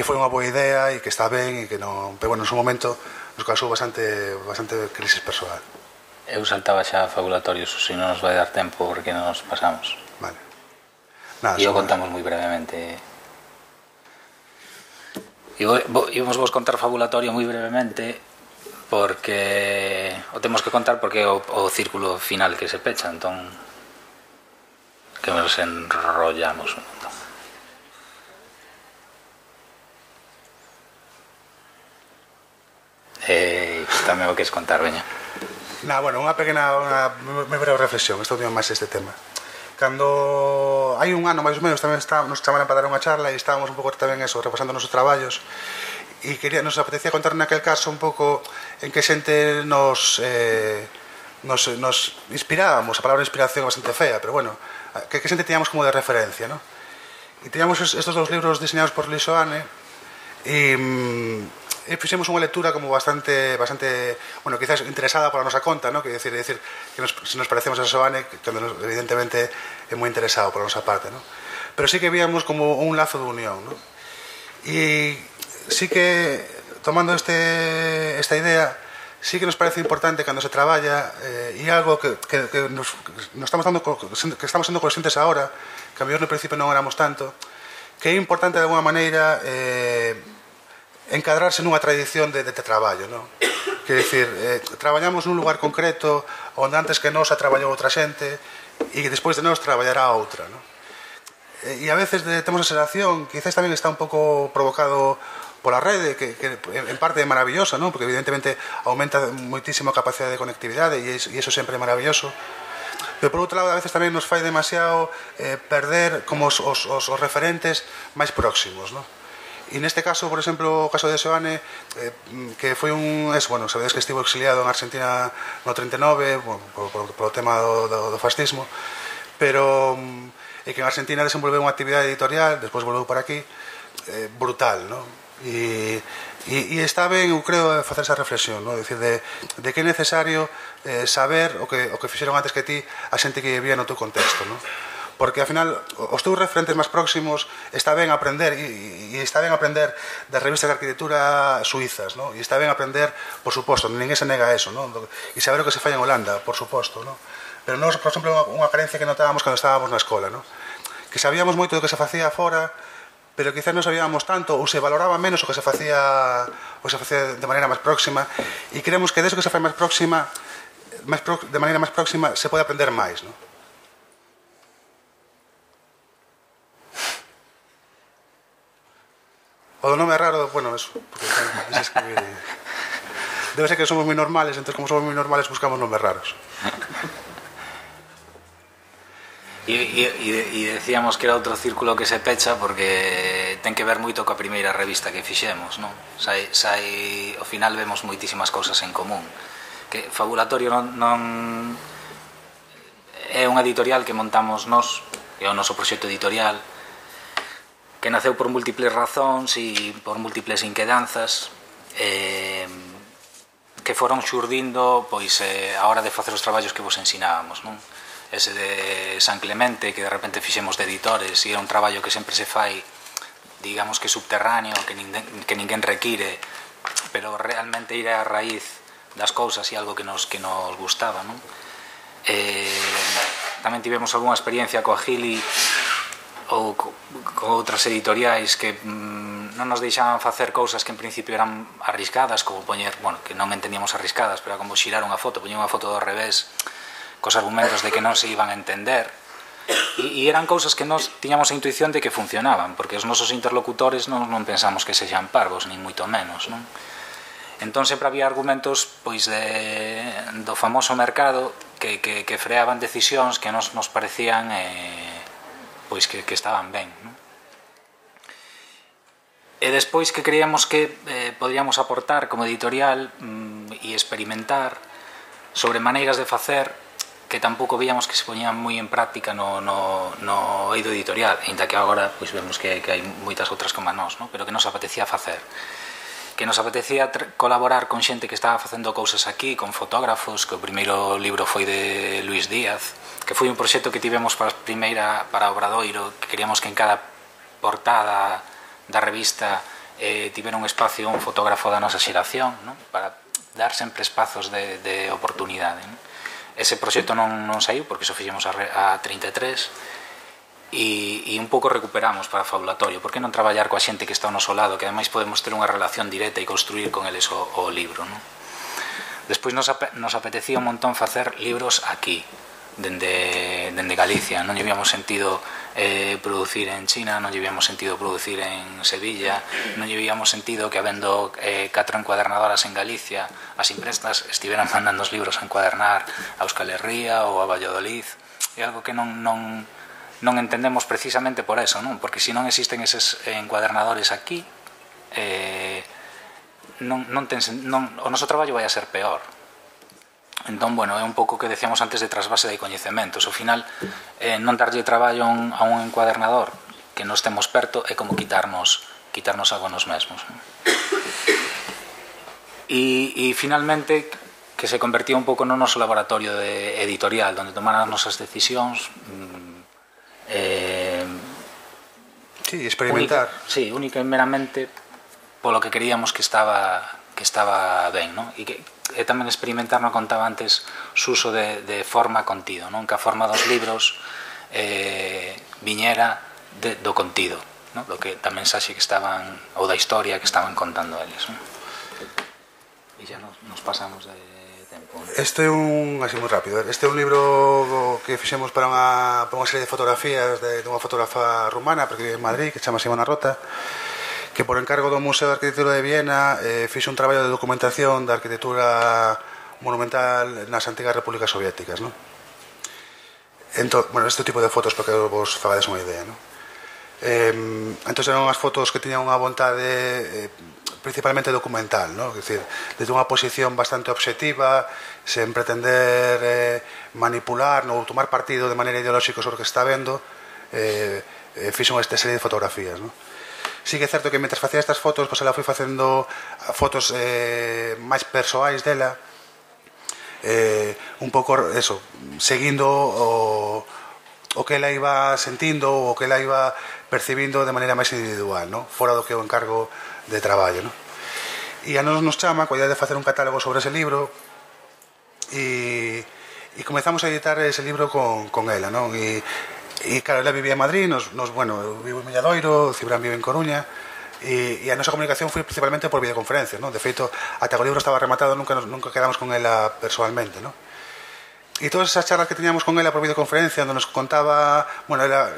foi unha boa idea e que está ben e que non, pero bueno, en su momento nos causou bastante crisis persoal. Eu saltaba xa fabulatorios, se non nos vai dar tempo porque nos pasamos. Vale. Nada, e o contamos moi brevemente. Íbamos vos contar fabulatorio moi brevemente porque o temos que contar porque é o círculo final que se pecha, entón que nos enrollamos un montón. Tamén o que es contar, veña. Bueno, unha breve reflexión, esta última máis este tema. Cando hai un ano máis ou menos tamén nos chamaran para dar unha charla e estábamos un pouco tamén eso, repasando os nosos traballos e nos apetecía contar naquel caso un pouco en que xente nos inspirábamos. A palabra inspiración é bastante fea, pero bueno, que xente teníamos como de referencia, non? E teníamos estos dous libros diseñados por Lee Soane e fixemos unha lectura como bastante, bueno, quizás interesada pola nosa conta, ¿no? Que decir que se nos parecemos a Soane, que evidentemente é moi interesado pola nosa parte, ¿no? Pero sí que víamos como un lazo de unión, ¿no? E sí que, tomando esta idea, sí que nos parece importante cando se traballa e algo que estamos sendo conscientes agora, que a mellor no principio non éramos tanto, que é importante de alguna maneira encadrarse nunha tradición de traballo, non? Que decir, traballamos nun lugar concreto onde antes que nós a traballou outra xente e que despois de nós traballará outra, non? E a veces temos a sensación, quizás tamén está un pouco provocado pola rede, que en parte é maravillosa, non? Porque evidentemente aumenta moitísimo a capacidade de conectividade e iso sempre é maravilloso. Pero por outro lado, a veces tamén nos fai demasiado perder como os referentes máis próximos, non? E neste caso, por exemplo, o caso de Soane, que foi bueno, sabedes que estivo exiliado en Argentina no 39, bueno, polo tema do fascismo, pero que en Argentina desenvolveu unha actividade editorial, despois volveu para aquí, brutal, non? E está ben, eu creo, facer esa reflexión, non? Dicir, de que é necesario saber o que fixeron antes que ti a xente que vivía no teu contexto, non? Porque, ao final, os teus referentes máis próximos está ben aprender, e está ben aprender das revistas de arquitectura suizas, non? E está ben aprender, por suposto, ninguén se nega a eso, non? E saber o que se fai en Holanda, por suposto, non? Pero nós, por exemplo, unha carencia que notábamos cando estábamos na escola, non? Que sabíamos moito do que se facía fora, pero quizás non sabíamos tanto, ou se valoraba menos o que se facía de maneira máis próxima, e creemos que deso que se fai máis próxima, de maneira máis próxima, se pode aprender máis, non? O do nome é raro, bueno, eso, porque se escribir. Debe ser que somos moi normales, entón como somos moi normales buscamos nomes raros. E decíamos que era outro círculo que se pecha porque ten que ver moito coa primeira revista que fixemos, non? Ao final vemos moitísimas cousas en común. Que Fabulatorio non é unha editorial que montamos nós, é o noso proxecto editorial, que naceu por múltiples razóns e por múltiples inquedanzas que foron xurdindo pois a hora de facer os traballos que vos ensinábamos, non? Ese de San Clemente, que de repente fixemos de editores, e é un traballo que sempre se fai, digamos que subterráneo, que ninguén require, pero realmente ir a raíz das cousas e algo que nos gustaba, non? Tamén tivemos algunha experiencia coa Gili ou con outras editoriais que non nos deixaban facer cousas que en principio eran arriscadas, como poñer, bueno, que non entendíamos arriscadas, pero como xirar unha foto, poñer unha foto do revés, cos argumentos de que non se iban a entender, e eran cousas que nos tiñamos a intuición de que funcionaban, porque os nosos interlocutores non pensamos que sexan parvos, nin moito menos, non? Entón sempre había argumentos pois do famoso mercado que freaban decisións que nos parecían pois que estaban ben, non? E despois que creíamos que podríamos aportar como editorial e experimentar sobre maneiras de facer que tampouco víamos que se poñían moi en práctica no eido editorial, ainda que agora pois vemos que hai moitas outras como a nós, non? Pero que nos apetecía facer, que nos apetecía colaborar con xente que estaba facendo cousas aquí, con fotógrafos, que o primeiro libro foi de Luis Díaz, que foi un proxecto que tivemos para Obradoiro, que queríamos que en cada portada da revista tivera un espacio un fotógrafo da nosa xeración, non? Para dar sempre espazos de oportunidade, non? Ese proxecto non saiu porque iso fixemos a 33 e un pouco recuperamos para Fabulatorio. Por que non traballar coa xente que está ao noso lado, que ademais podemos ter unha relación directa e construir con eles o libro, non? Despois nos apetecía un montón facer libros aquí, dende Galicia. Non lle víamos sentido producir en China, non lle víamos sentido producir en Sevilla, non lle víamos sentido que habendo 4 encuadernadoras en Galicia as imprestas estiveran mandando os libros a encuadernar a Euskal Herria ou a Valladolid. É algo que non entendemos precisamente por eso, non? Porque se non existen eses encuadernadores aquí, o noso traballo vai a ser peor. Entón, bueno, é un pouco que decíamos antes de trasvase de coñecementos. Ao final, non darlle traballo a un encuadernador que non estemos perto é como quitarnos algo nos mesmos. E finalmente, que se convertía un pouco no noso laboratorio editorial, onde tomaran as nosas decisións. Sí, experimentar. Sí, única e meramente polo que queríamos que estaba ben, non? E tamén experimentar, non contaba antes, o uso de forma contido, non? Que a forma dos libros viñera do contido, non? Do que da mensaxe que estaban, ou da historia que estaban contando eles, non? E xa nos pasamos de tempo, non? Este é así moi rápido, este é un libro que fixemos para unha serie de fotografías de unha fotógrafa rumana, porque en Madrid, que se chama Simona Rota, que por encargo do Museo de Arquitectura de Viena fixe un traballo de documentación da arquitectura monumental nas antigas repúblicas soviéticas, non? Entón, bueno, este tipo de fotos, para que vos fagades unha idea, non? Entón eran unhas fotos que tiñan unha vontade principalmente documental, non? É dicir, desde unha posición bastante obxectiva, sen pretender manipular ou tomar partido de maneira ideolóxica sobre o que está vendo, fixen esta serie de fotografías, non? Sí que é certo que mentre facía estas fotos, pois ela foi facendo fotos máis persoais dela, un pouco eso, seguindo o que ela iba sentindo ou o que ela iba percibindo de maneira máis individual, non? Fora do que o encargo de traballo, non? E a nos chama coa idea de facer un catálogo sobre ese libro e comezamos a editar ese libro con ela, non? E claro, ela vivía en Madrid, bueno, eu vivo en Milladoiro, Cibrán vive en Coruña, e a nosa comunicación foi principalmente por videoconferencias, non? De feito, ata o libro estaba rematado, nunca quedamos con ela personalmente, non? E todas esas charlas que teníamos con ela por videoconferencia, onde nos contaba, bueno, ela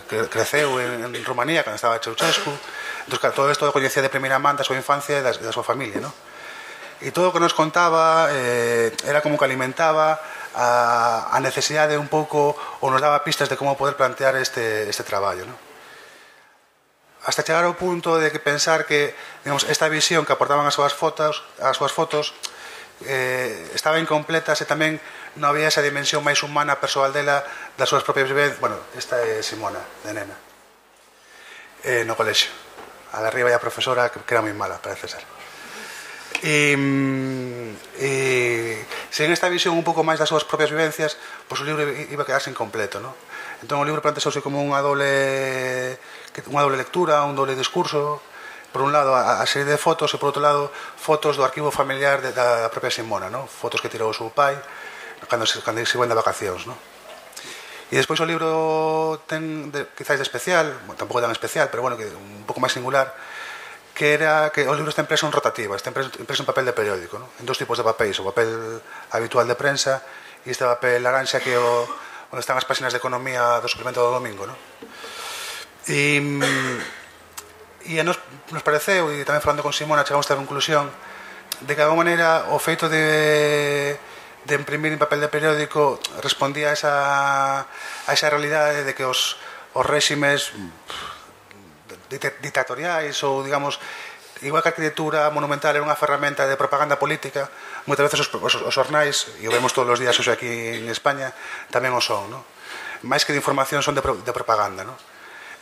creceu en Rumanía cando estaba Ceausescu, entón, claro, todo isto lo coñecía de primeira man da súa infancia e da súa familia, non? E todo o que nos contaba era como que alimentaba a necesidade un pouco, ou nos daba pistas de como poder plantear este traballo, non? Hasta chegar ao punto de que pensar que, digamos, esta visión que aportaban as súas fotos estaba incompleta se tamén non había esa dimensión máis humana persoal dela, das súas propias vivencias. Bueno, esta é Simona, de nena, no colexio. A de arriba é a profesora, que era moi mala, parece ser. E sen esta visión un pouco máis das súas propias vivencias, pois o libro iba a quedarse incompleto, non? Entón o libro planteouse como unha doble lectura, un doble discurso. Por un lado a serie de fotos e por outro lado fotos do arquivo familiar da propia Simona, non? Fotos que tirou o seu pai cando se iban de vacacións, non? E despois o libro ten, quizáis de especial, bueno, tampouco tan especial, pero bueno, que un pouco máis singular, que era que o libro está impreso en rotativa, está impreso en papel de periódico, ¿no? En dos tipos de papéis, o papel habitual de prensa e este papel laranxa que é onde están as páxinas de economía do suplemento do domingo, ¿no? E nos pareceu, e tamén falando con Simona chegamos a esta conclusión de que de alguma maneira o feito de imprimir en papel de periódico respondía a esa realidade de que os réximes dictatoriais ou, digamos, igual que a arquitectura monumental era unha ferramenta de propaganda política, moitas veces os xornais, e o vemos todos os días hoxe aquí en España, tamén o son, ¿no? Máis que de información son de propaganda, ¿no?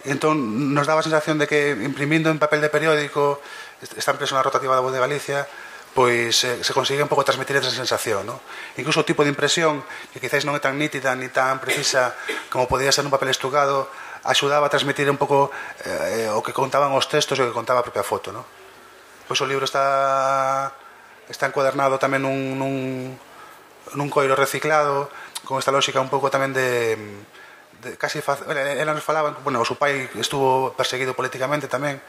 E entón nos daba a sensación de que imprimindo en papel de periódico, está impreso na rotativa da Voz de Galicia, pois se consigue un pouco transmitir esa sensación, ¿no? Incluso o tipo de impresión, que quizás non é tan nítida ni tan precisa como podría ser nun papel estucado, axudaba a transmitir un pouco o que contaban os textos e o que contaba a propia foto, ¿no? Pois o libro está encuadernado tamén nun coiro reciclado, con esta lógica un pouco tamén de casi ela nos falaba, bueno, o seu pai estuvo perseguido políticamente tamén,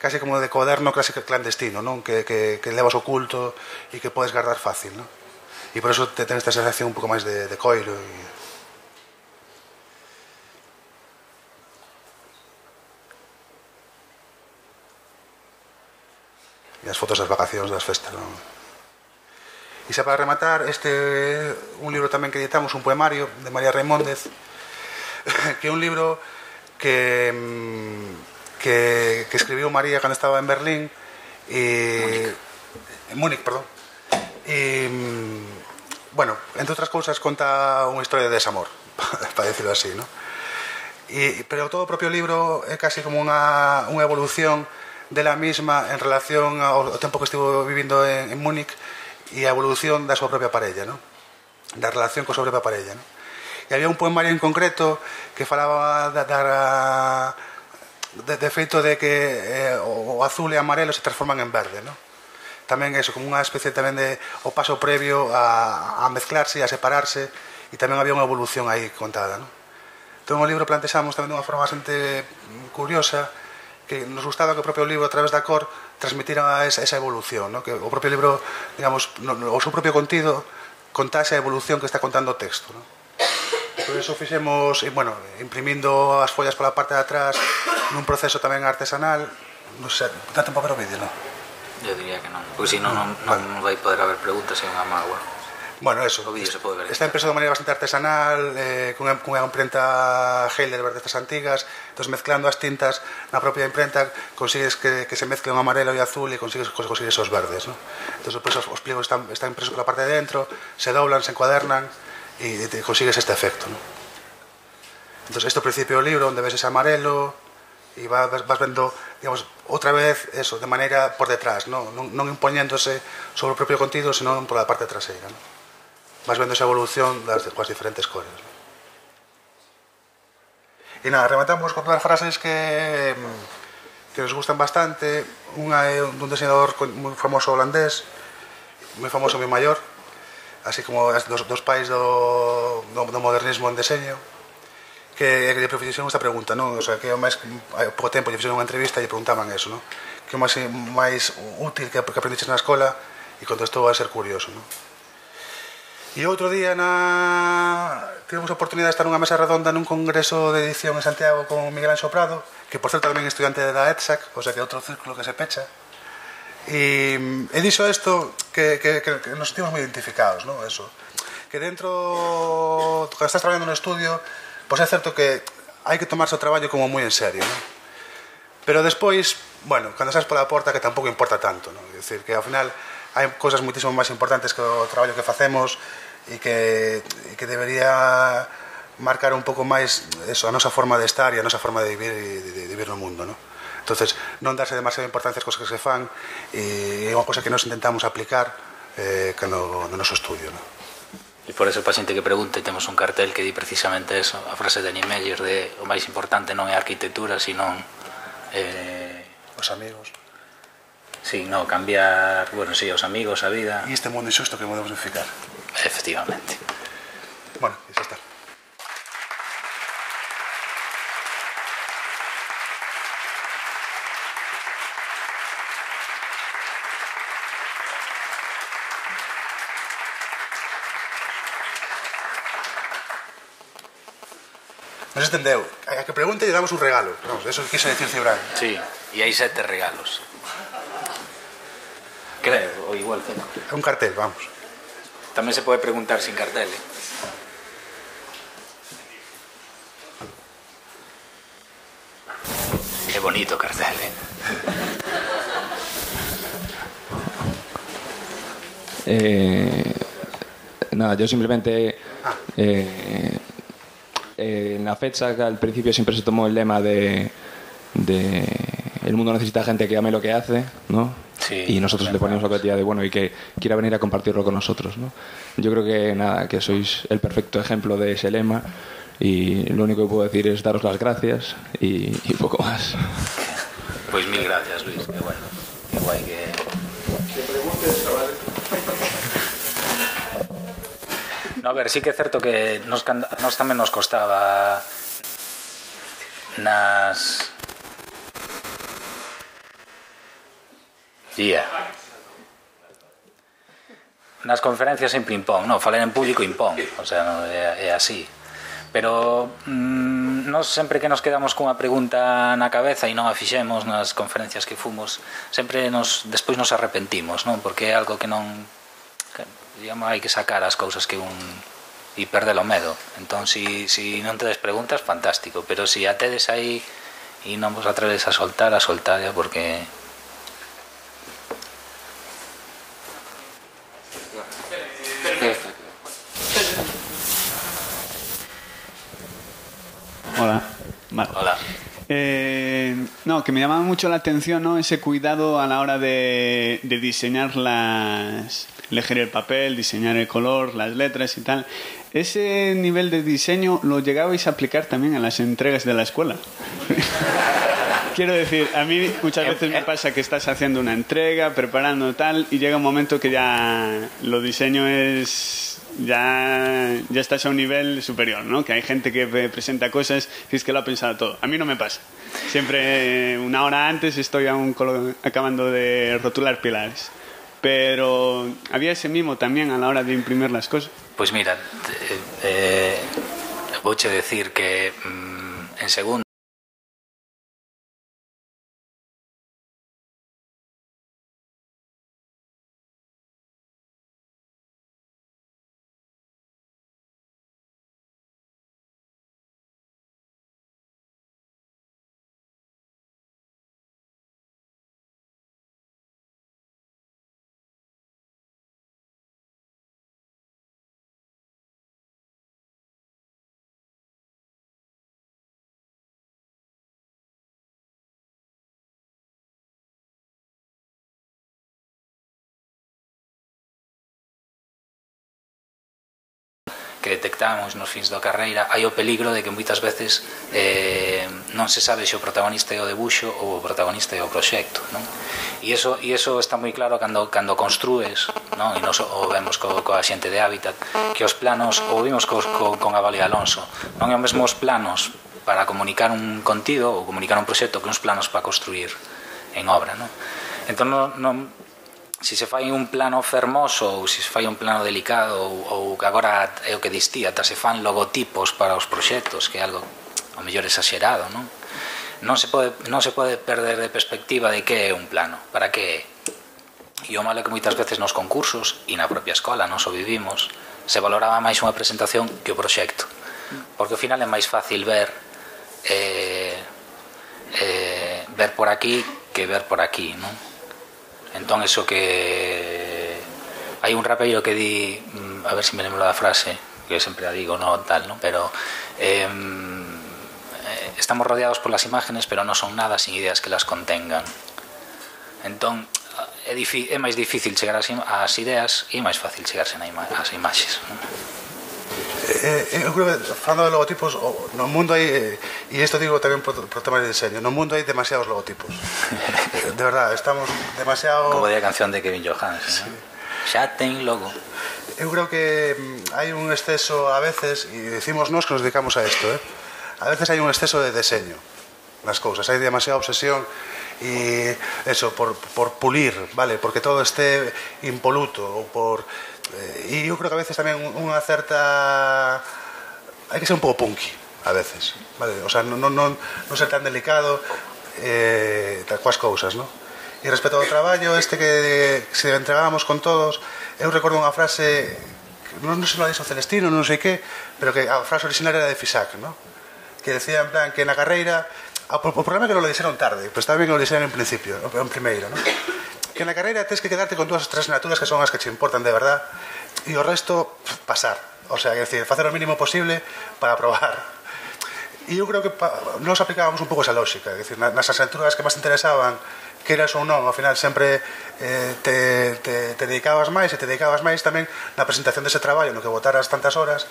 casi como de cuaderno casi clandestino, non? Que levas oculto e que podes guardar fácil, non? E por eso ten esta sensación un pouco máis de coiro e as fotos das vacacións das festas, non? E xa para rematar, un libro tamén que editamos, un poemario de María Reimóndez, que é un libro que escribiu María cando estaba en Berlín en Múnich, perdón. E, bueno, entre outras cousas conta unha historia de desamor, para decirlo así, ¿no? Pero todo o propio libro é casi como unha evolución de la misma en relación ao tempo que estivo vivindo en Múnich e a evolución da súa propia parella, ¿no? Da relación coa súa propia parella, ¿no? E había un poemario en concreto que falaba de feito de que o azul e amarelo se transforman en verde, ¿no? Tamén eso, como unha especie tamén de o paso previo a mezclarse e a separarse, e tamén había unha evolución aí contada, ¿no? Entón o libro plantexamos tamén dunha forma bastante curiosa, que nos gustaba que o propio libro a través da cor transmitira esa evolución, ¿no? Que o propio libro, digamos, o seu propio contido contase a evolución que está contando o texto, ¿no? Por eso fixemos, bueno, imprimindo as follas pola parte de atrás nun proceso tamén artesanal. Non sei, dá tempo a ver o vídeo, non? Eu diría que non, porque senón non vai poder haber preguntas e unha mágoa. Bueno, eso, o vídeo se pode ver. Está impreso de maneira bastante artesanal, cunha imprenta Heidelberg destas antigas. Entón, mezclando as tintas na propia imprenta, consigues que se mezclen amarelo e azul e consigues os verdes, ¿no? Entón, depois os pliegos están impresos pola parte de dentro, se doblan, se encuadernan e consigues este efecto, ¿no? Entón, este principio do libro, onde ves ese amarelo e vas vendo, digamos, outra vez eso, de maneira por detrás, non impoñéndose sobre o propio contido, senón por a parte traseira, ¿no? Vas vendo esa evolución das diferentes cores, ¿no? E nada, rematamos con dúas frases que nos gustan bastante. Unha é dun diseñador moi famoso holandés, moi famoso, moi maior, así como dos pais do modernismo en deseño, que lle fixeron esta pregunta, non? O sea, que máis hai pouco tempo lle fixeron unha entrevista e lle preguntaban eso, non? Que é o máis útil que aprendiches na escola, e contestou a ser curioso, non? E outro día tivemos a oportunidade de estar nunha mesa redonda nun congreso de edición en Santiago con Miguel Anxo Prado, que por certo tamén é estudiante da ETSAC, o sea que é outro círculo que se pecha. E dixo isto que nos sentimos moi identificados, ¿no? Eso, que dentro, cando estás traballando no estudio, pois é certo que hai que tomarse o traballo como moi en serio, ¿no? Pero despois, bueno, cando sales pola porta, que tampouco importa tanto, ¿no? É dicir, que ao final hai cousas moitísimo máis importantes que o traballo que facemos e que debería marcar un pouco máis eso, a nosa forma de estar e a nosa forma de vivir no mundo, ¿no? Entonces, non darse demasiada importancia ás cousas que se fan, e é unha cosa que nos intentamos aplicar no noso estudio, ¿no? E por eso, para xente que pregunte, temos un cartel que di precisamente eso, a frase de Niemeyer de o máis importante non é a arquitectura, senón os amigos. Sí, no, cambiar, bueno, sí, os amigos, a vida. E este mundo injusto que podemos unificar. Efectivamente. Bueno, e xa está. Non se entendeu. A que pregunte lle damos un regalo. Vamos, eso quise decir Cibran. Sí, e hai 7 regalos. Creo, ou igual que non. É un cartel, vamos. Tamén se pode preguntar sin cartel, É bonito o cartel, Nada, yo simplemente en la fecha que al principio siempre se tomó el lema de el mundo necesita gente que ame lo que hace, ¿no? Sí, y nosotros le ponemos la partida de bueno y que quiera venir a compartirlo con nosotros, ¿no? Yo creo que nada, que sois el perfecto ejemplo de ese lema y lo único que puedo decir es daros las gracias y poco más. Pues mil gracias, Luis, qué bueno, qué guay que... No, a ver, sí que é certo que nos tamén nos costaba nas... Nas conferencias sempre impón, non, falar en público impón, o sea, non, é así. Pero nós sempre que nos quedamos cunha pregunta na cabeza e non a fixemos nas conferencias que fomos, sempre despois nos arrepentimos, non? Porque é algo que non... digamos, hai que sacar as cousas que un... e perder o medo. Entón, si non tedes preguntas, fantástico, pero si a tedes aí e non vos atreves a soltar porque... Hola. Vale. Hola. No, que me llamaba mucho la atención, ¿no? Ese cuidado a la hora de diseñar elegir el papel, diseñar el color, las letras y tal. ¿Ese nivel de diseño lo llegabais a aplicar también a las entregas de la escuela? Quiero decir, a mí muchas veces me pasa que estás haciendo una entrega, preparando tal, y llega un momento que ya lo diseño es... ya estás a un nivel superior, ¿no? Que hay gente que presenta cosas y es que lo ha pensado todo. A mí no me pasa. Siempre una hora antes estoy aún acabando de rotular pilares. Pero había ese mimo también a la hora de imprimir las cosas. Pues mira, vouche decir que en segundo que detectamos nos fins da carreira, hai o peligro de que moitas veces non se sabe se o protagonista é o debuxo ou o protagonista é o proxecto, non? E iso está moi claro cando construes, non? E nos o vemos coa xente de Hábitat, que os planos, o vimos con Abel e Alonso, non é os mesmos planos para comunicar un contido ou comunicar un proxecto que uns planos para construir en obra, non? Entón si se fai un plano fermoso ou se fai un plano delicado ou que agora é o que distía, se fan logotipos para os proxectos, que é algo ao mellor exagerado, non? Non se pode perder de perspectiva de que é un plano, para que é. E o malo é que moitas veces nos concursos e na propia escola nos o vivimos, se valoraba máis unha presentación que o proxecto, porque ao final é máis fácil ver por aquí que ver por aquí, non? Entón, eso que... Hai un rapeiro que di... A ver se me lembro da frase, que sempre a digo, no tal, ¿no? Pero... estamos rodeados por las imágenes, pero non son nada sin ideas que las contengan. Entón, é máis difícil chegar ás ideas e é máis fácil chegarse ás imaxes, ¿no? Eu creo que, falando de logotipos, no mundo hai, e isto digo tamén por temas de diseño, no mundo hai demasiados logotipos. De verdad, estamos demasiado... Como de a canción de Kevin Johansen, ¿no? Xa ten logo. Eu creo que hai un exceso a veces, e decimos nós que nos dedicamos a isto, a veces hai un exceso de diseño nas cousas, hai demasiada obsesión e eso, por pulir, vale, porque todo este impoluto ou por... E eu creo que a veces tamén unha certa... hai que ser un pouco punky, a veces, vale? O sea, non ser tan delicado coas cousas, non? E respecto ao traballo este que se entregábamos con todos, eu recordo unha frase, non sei se lo dixo Celestino, non sei que, pero que a frase original era de Fisac, non? Que decía en plan que na carreira, o problema é que non lo dixeron tarde, pero está ben que lo dixeron en principio, en primeiro, non? Que na carreira tens que quedarte con dúas ou tres asignaturas que son as que te importan de verdad e o resto pasar, o sea, é dicir, facer o mínimo posible para aprobar. E eu creo que nos aplicábamos un pouco esa lógica, é dicir, nas asignaturas que máis te interesaban, queras ou non, ao final sempre te dedicabas máis, e te dedicabas máis tamén na presentación dese traballo no que botaras tantas horas,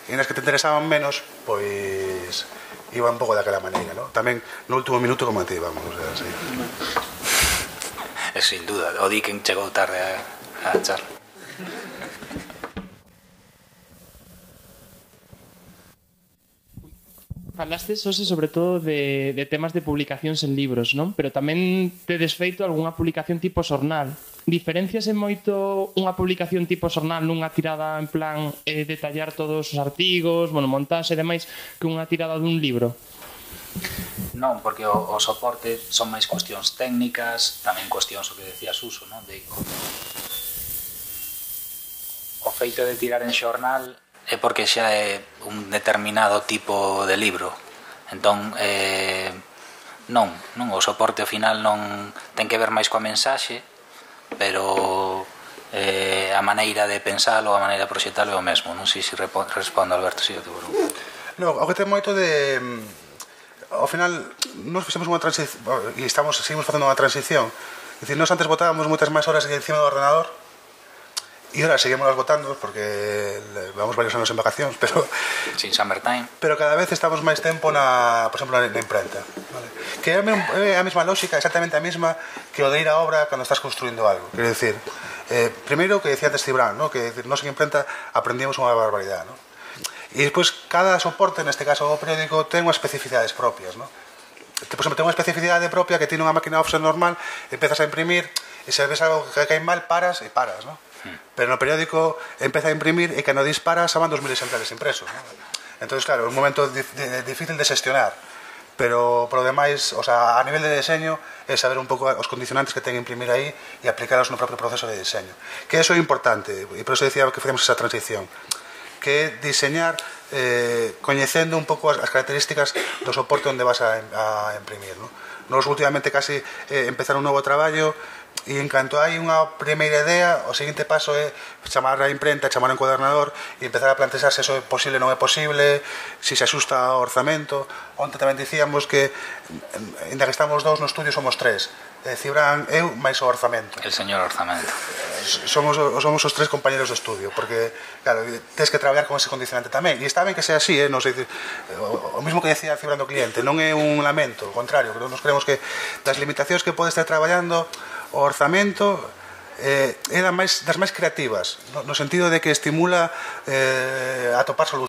e nas que te interesaban menos, pois iba un pouco daquela maneira, non? Tamén no último minuto como te íbamos, o sea, así. Sin duda, o di quen chegou tarde a charla. Falastes hoxe sobre todo de temas de publicacións en libros, non? Pero tamén tedes feito algunha publicación tipo xornal. Diferenciase moito unha publicación tipo xornal nunha tirada en plan detallar todos os artigos, montaxe e demais, que unha tirada dun libro? Non, porque o soporte son máis cuestións técnicas, tamén cuestións o que decía Suso, non? O feito de tirar en xornal é porque xa é un determinado tipo de libro. Entón, non, o soporte ao final non ten que ver máis coa mensaxe, pero a maneira de pensalo, a maneira de proxectalo é o mesmo. Non sei se respondo, Alberto, se eu te vou. Non, o que ten moito de... Ao final, nos fixemos unha transición, e seguimos facendo unha transición. É dicir, nos antes botábamos moitas máis horas encima do ordenador, e ahora seguimos votando porque vamos varios anos en vacacións, pero sin summertime, pero cada vez estamos máis tempo por exemplo, na imprenta, vale? Que é a mesma lógica, exactamente a mesma que o de ir á obra cando estás construindo algo. Quero dicir, primeiro que decía antes Cibran, ¿no? Que nos en imprenta aprendíamos unha barbaridade, ¿no? E despois cada soporte, neste caso o periódico, ten unhas especificidades propias, ¿no? Por exemplo, ten unha especificidade propia que tiene unha máquina offset normal, empezas a imprimir e se ves algo que cae mal, paras, ¿no? Pero no periódico empeza a imprimir e cando disparas van 2000 exemplares impresos, ¿no? Entonces, claro, é un momento difícil de xestionar, pero por lo demais, o sea, a nivel de diseño é saber un pouco os condicionantes que ten que imprimir aí e aplicalos no propio proceso de diseño, que eso é importante, e por eso decía que facemos esa transición, que é diseñar coñecendo un pouco as características do soporte onde vas a imprimir, ¿no? Nos últimamente casi empezar un novo traballo e en canto hai unha primeira idea, o seguinte paso é chamar a imprenta, chamar ao encuadernador e empezar a plantear se eso é posible ou non é posible, se se asusta ao orzamento. Onte tamén dicíamos que ainda que estamos dous no estudio somos tres, Cibran, eu, máis o orzamento. El señor orzamento. Somos os tres compañeros do estudio, porque, claro, tens que traballar con ese condicionante tamén, e está ben que sea así, non sei, o mismo que decía Cibran do cliente, non é un lamento, ao contrario, nos creemos que das limitacións que pode estar traballando o orzamento é das máis creativas, no sentido de que estimula a topar solucións.